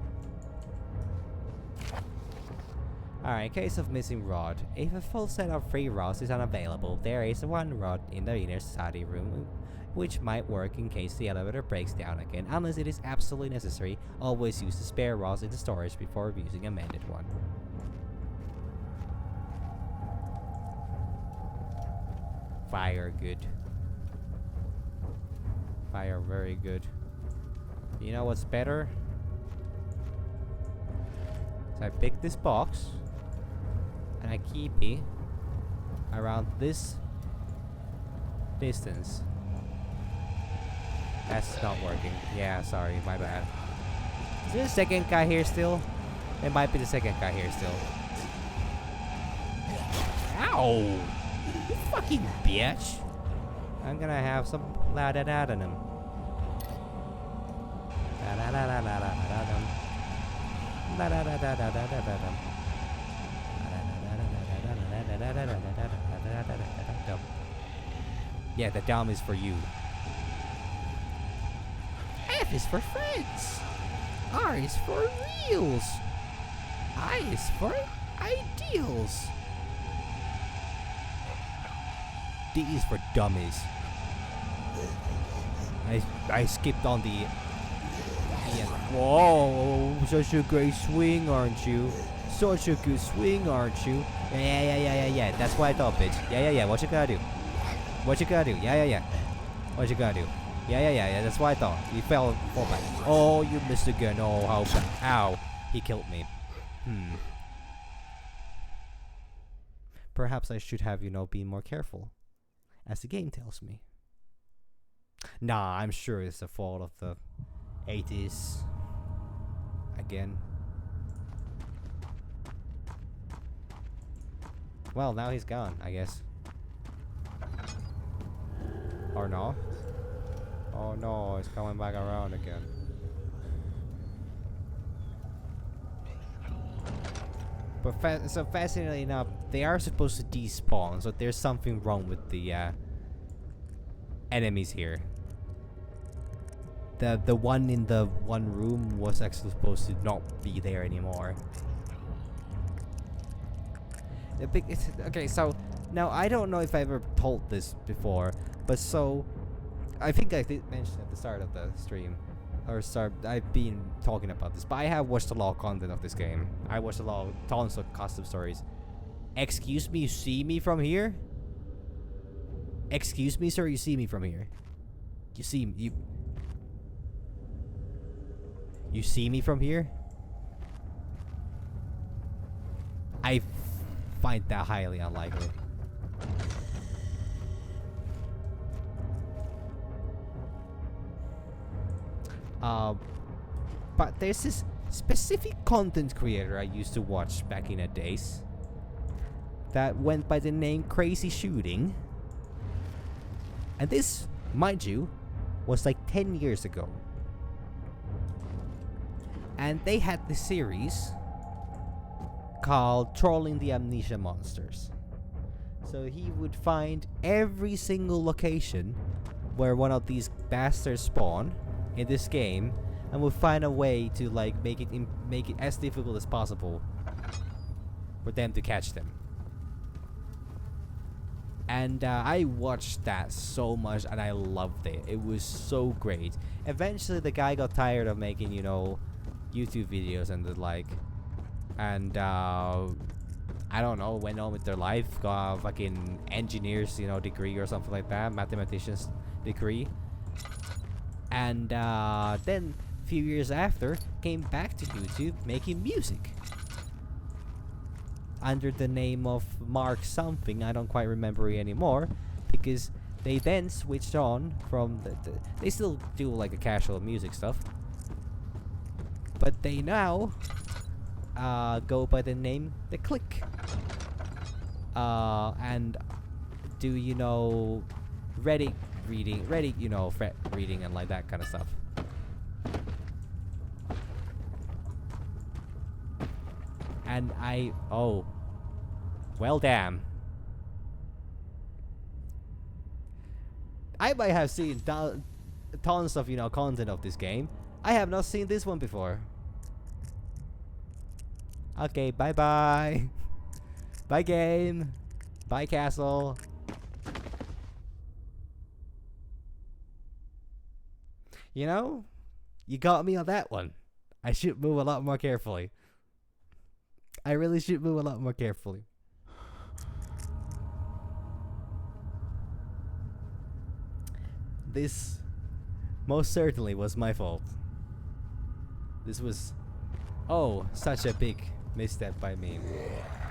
Alright, in case of missing rod, if a full set of 3 rods is unavailable, there is 1 rod in the inner study room, which might work in case the elevator breaks down again. Unless it is absolutely necessary, always use the spare rods in the storage before using a mended one. Fire, good. Fire, very good. You know what's better? So I pick this box and I keep it around this distance. That's not working. Yeah, sorry, my bad. Is there a second guy here still? There might be the second guy here still. Ow! You fucking bitch. I'm gonna have some la da da da dum. La la la la la la da dum. La da da da da da da da dum. Yeah, the dom is for you. F is for friends. R is for reals. I is for ideals. D is for dummies. I skipped on the. Whoa, such a great swing, aren't you? Such a good swing, aren't you? Yeah. That's what I thought, bitch. Yeah. What you gotta do? What you gotta do? Yeah. What you gotta do? Yeah. That's what I thought. You fall back. Oh, you missed again. Oh, how bad. Ow. He killed me. Perhaps I should have, been more careful. As the game tells me. Nah, I'm sure it's the fault of the 80s. Again. Well, now he's gone, I guess. Or no? Oh no, it's coming back around again. But so fascinatingly enough, they are supposed to despawn, so there's something wrong with the enemies here. The one in the one room was actually supposed to not be there anymore. Okay, so now I don't know if I ever told this before, but so I think I did mention at the start of the stream, I've been talking about this, but I have watched a lot of content of this game. I watched tons of custom stories. Excuse me, you see me from here? Excuse me, sir, you see me from here? You see me from here? I find that highly unlikely. But there's this specific content creator I used to watch back in the days that went by the name Crazy Shooting. And this, mind you, was like 10 years ago. And they had this series called Trolling the Amnesia Monsters. So he would find every single location where one of these bastards spawn in this game, and would find a way to like make it as difficult as possible for them to catch them. And I watched that so much, and I loved it. It was so great. Eventually, the guy got tired of making, YouTube videos and the like, and I don't know, went on with their life, got a fucking engineer's, degree or something like that, mathematician's degree. And then a few years after, came back to YouTube making music under the name of Mark something. I don't quite remember it anymore, because they then switched on from they still do like a casual music stuff, but they now go by the name The Click, and do Reddit reading, thread reading and like that kind of stuff. And well damn. I might have seen tons of, content of this game. I have not seen this one before. Okay, bye-bye. Bye game. Bye castle. You got me on that one. I should move a lot more carefully. I really should move a lot more carefully. This most certainly was my fault. This was, such a big misstep by me.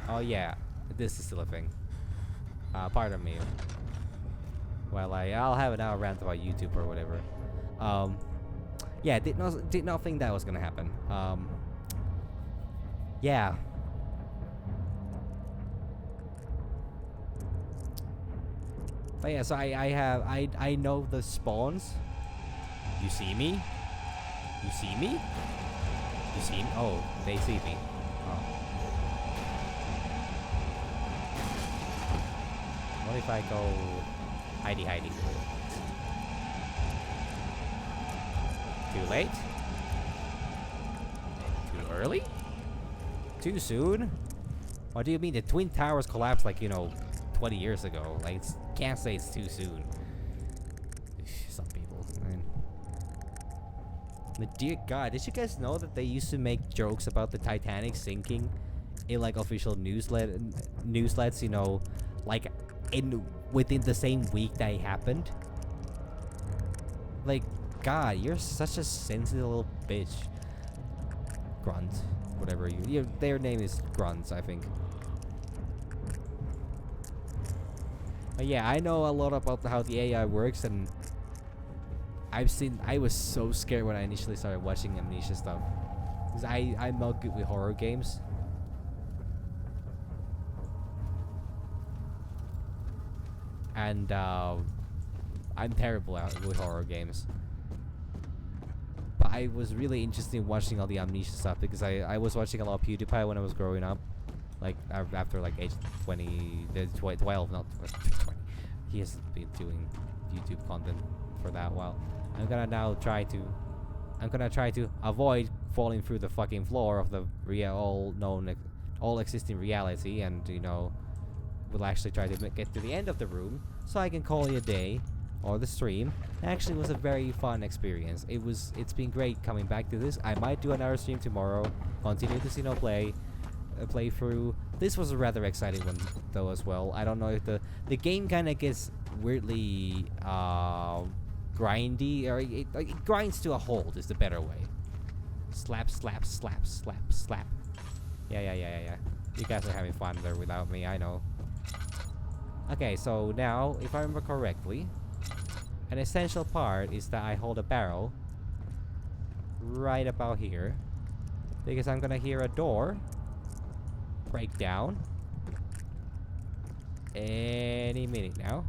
Oh yeah, this is still a thing. Pardon me. Well, I'll have an hour rant about YouTube or whatever. Yeah, did not think that was gonna happen. Yeah. But yeah, so I know the spawns. You see me? You see me? You see me? Oh, they see me. Oh. What if I go hidey? Too late? Too early? Too soon? What do you mean the Twin Towers collapsed like, 20 years ago? Like, can't say it's too soon. Some people, man. But dear God, did you guys know that they used to make jokes about the Titanic sinking in like official newslets, like within the same week that it happened? Like, God, you're such a sensitive little bitch. Grunt, whatever their name is Grunts, I think. But yeah, I know a lot about how the AI works, and I was so scared when I initially started watching Amnesia stuff. Because I'm not good with horror games. And I'm terrible with horror games. But I was really interested in watching all the Amnesia stuff because I was watching a lot of PewDiePie when I was growing up. Like, after like age 12, not 20. He has been doing YouTube content for that while. I'm gonna try to avoid falling through the fucking floor of the all existing reality, and will actually try to get to the end of the room so I can call it a day, or the stream. It actually was a very fun experience. It's been great coming back to this. I might do another stream tomorrow, continue to play through. This was a rather exciting one though as well. I don't know if the game kind of gets weirdly grindy, or it grinds to a halt is the better way. Slap. Yeah. You guys are having fun there without me, I know. Okay, so now, if I remember correctly, an essential part is that I hold a barrel right about here, because I'm gonna hear a door break down any minute now.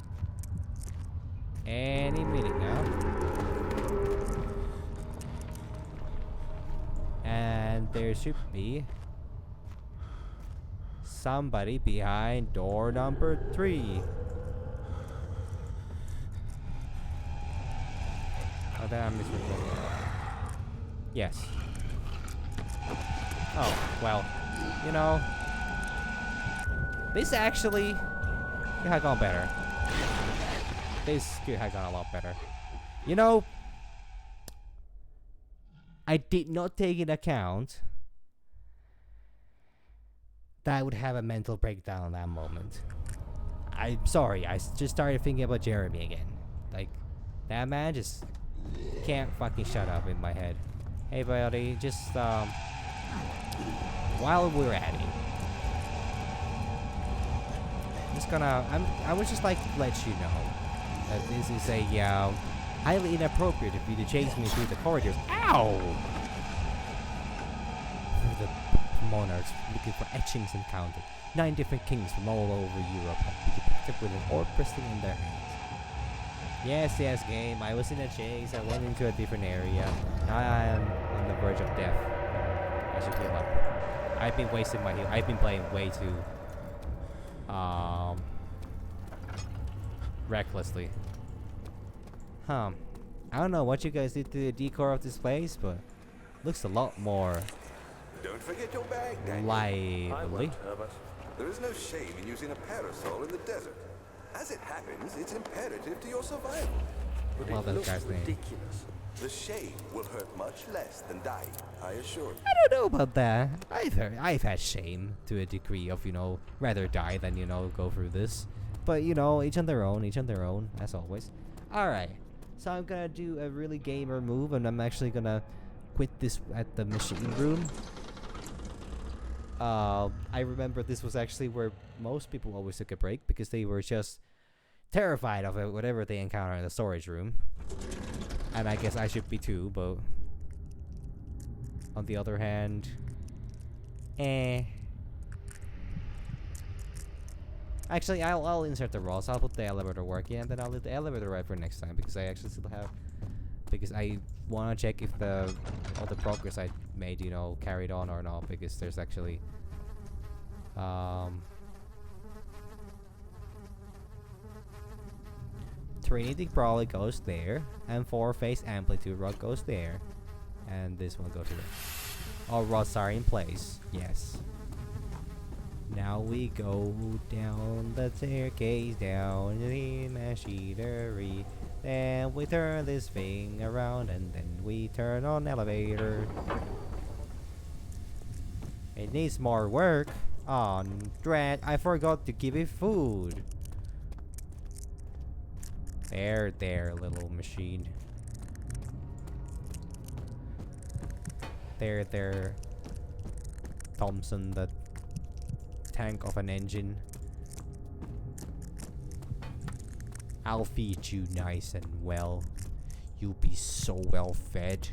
And there should be somebody behind door number 3. Oh, then I'm misrecording. Yes. Oh, well, this actually could have gone better. This could have gone a lot better. I did not take into account that I would have a mental breakdown in that moment. I'm sorry, I just started thinking about Jeremy again. Like, that man just can't fucking shut up in my head. Hey buddy, just while we're at it, I would just like to let you know that this is a highly inappropriate of you to chase me through the corridors. Ow! Through the monarchs looking for etchings encountered. 9 different kings from all over Europe have been depicted with an orb pressing in their hands. Yes, game. I was in a chase. I went into a different area. Now I am on the verge of death. I should heal up. I've been wasting my heal. I've been playing way too recklessly. I don't know what you guys did to the decor of this place, but looks a lot more Don't forget your bag, Daniel. lively. There is no shame in using a parasol in the desert. As it happens, it's imperative to your survival. Love that guy's name. Ridiculous. The shame will hurt much less than dying, I assure you. I don't know about that. I've had shame to a degree of, rather die than, go through this. But, each on their own, as always. Alright, so I'm gonna do a really gamer move, and I'm actually gonna quit this at the machine room. I remember this was actually where most people always took a break, because they were just terrified of it, whatever they encounter in the storage room. And I guess I should be too, but on the other hand, Actually, I'll insert the rolls. I'll put the elevator working, and then I'll leave the elevator right for next time because I actually still have. Because I want to check if all the progress I made, carried on or not. Because there's actually Trinity probably goes there, and 4-phase amplitude rod goes there, and this one goes there. All rods are in place. Yes. Now we go down the staircase, down the machinery. Then we turn this thing around, and then we turn on elevator. It needs more work. Oh, dread, I forgot to give it food. There, little machine. There. Thompson, the tank of an engine. I'll feed you nice and well. You'll be so well fed.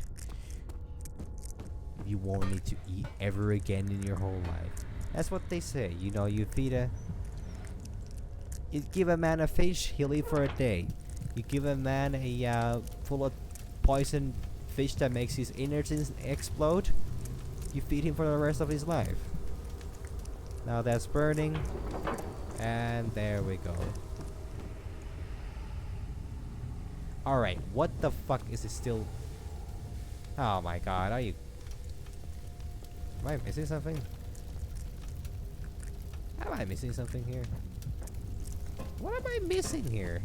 You won't need to eat ever again in your whole life. That's what they say. You give a man a fish, he'll eat for a day. You give a man a full of poison fish that makes his innards explode, you feed him for the rest of his life. Now that's burning, and there we go. Alright, what the fuck is it still? Oh my god, am I missing something? Am I missing something here? What am I missing here?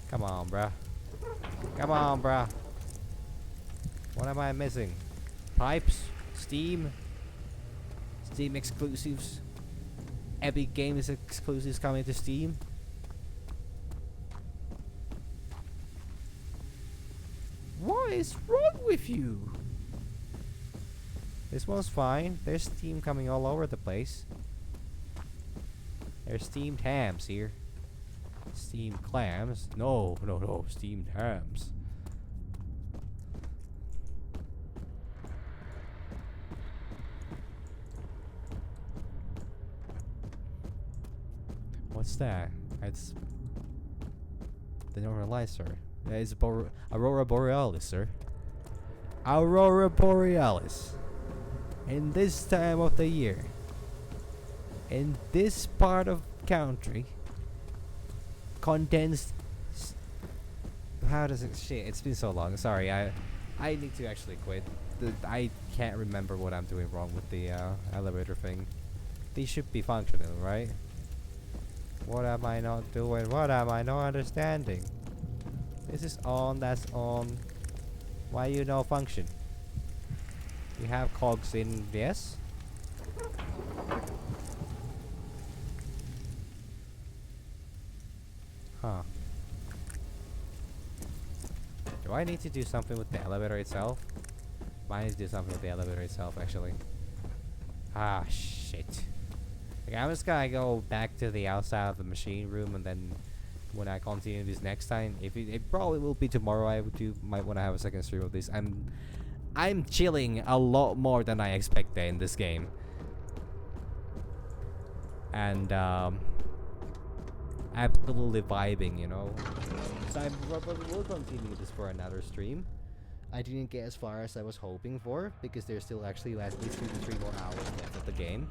Come on, bruh. Come on, bruh. What am I missing? Pipes? Steam? Steam exclusives? Epic Games exclusives coming to Steam? What is wrong with you? This one's fine. There's steam coming all over the place. There's steamed hams here. Steamed clams. No. Steamed hams. What's that? It's the Northern Lights, sir. It's Aurora Borealis, sir. Aurora Borealis. In this time of the year. In this part of country. Condensed. How does it? Shit, it's been so long. Sorry, I need to actually quit. I can't remember what I'm doing wrong with the elevator thing. These should be functional, right? What am I not doing? What am I not understanding? This is on, that's on. Why you no function? You have cogs in, yes? Huh. Do I need to do something with the elevator itself? I need to do something with the elevator itself, actually. Ah, shit. Okay, I'm just gonna go back to the outside of the machine room, and then when I continue this next time, if it probably will be tomorrow, might want to have a second stream of this. I'm chilling a lot more than I expected in this game, and absolutely vibing, So I probably will continue this for another stream. I didn't get as far as I was hoping for because there's still actually at least 2 to 3 more hours left of the game.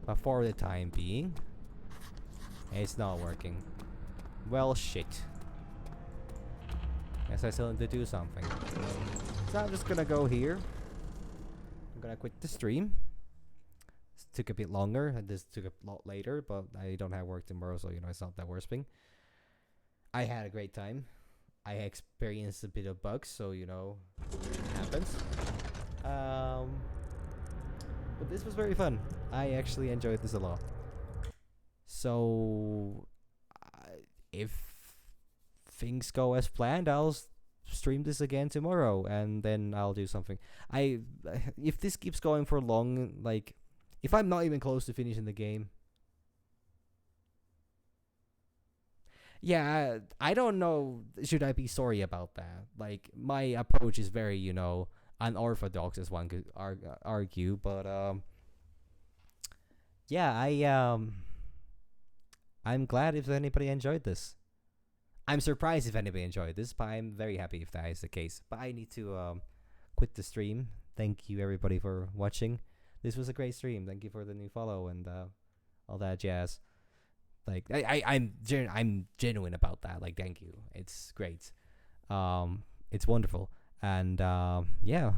But for the time being, it's not working. Well, shit. Guess I still need to do something. So I'm just gonna go here. I'm gonna quit the stream. This took a bit longer, and this took a lot later, but I don't have work tomorrow, so it's not that worst thing. I had a great time. I experienced a bit of bugs, so it happens. But this was very fun. I actually enjoyed this a lot. So, if things go as planned, I'll stream this again tomorrow, and then I'll do something. If this keeps going for long, like, if I'm not even close to finishing the game, yeah, I don't know. Should I be sorry about that? Like, my approach is very, unorthodox, as one could argue, but yeah, I'm glad if anybody enjoyed this. I'm surprised if anybody enjoyed this, but I'm very happy if that is the case. But I need to quit the stream. Thank you everybody for watching. This was a great stream. Thank you for the new follow and all that jazz. Like I'm genuine about that. Like thank you. It's great. It's wonderful. And yeah,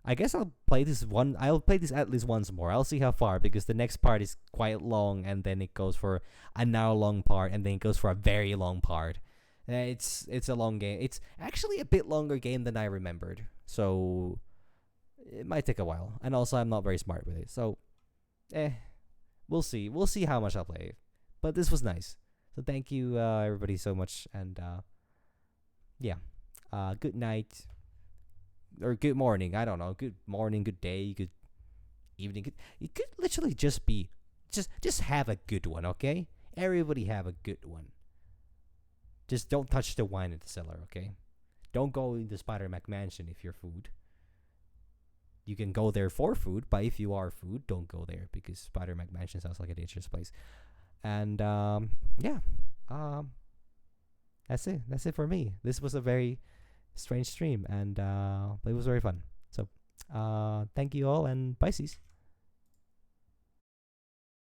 I guess I'll play this one. I'll play this at least once more. I'll see how far because the next part is quite long, and then it goes for an hour long part, and then it goes for a very long part. It's a long game. It's actually a bit longer game than I remembered, so it might take a while. And also, I'm not very smart with it, so we'll see. We'll see how much I'll play. But this was nice. So thank you everybody so much, and yeah, good night. Or good morning, I don't know. Good morning, good day, good evening. It could literally just be, just have a good one, okay? Everybody have a good one. Just don't touch the wine in the cellar, okay? Don't go into Spider Mac Mansion if you're food. You can go there for food, but if you are food, don't go there because Spider Mac Mansion sounds like a dangerous place. And yeah, that's it. That's it for me. This was a very strange stream, and it was very fun. So thank you all, and bye, sis.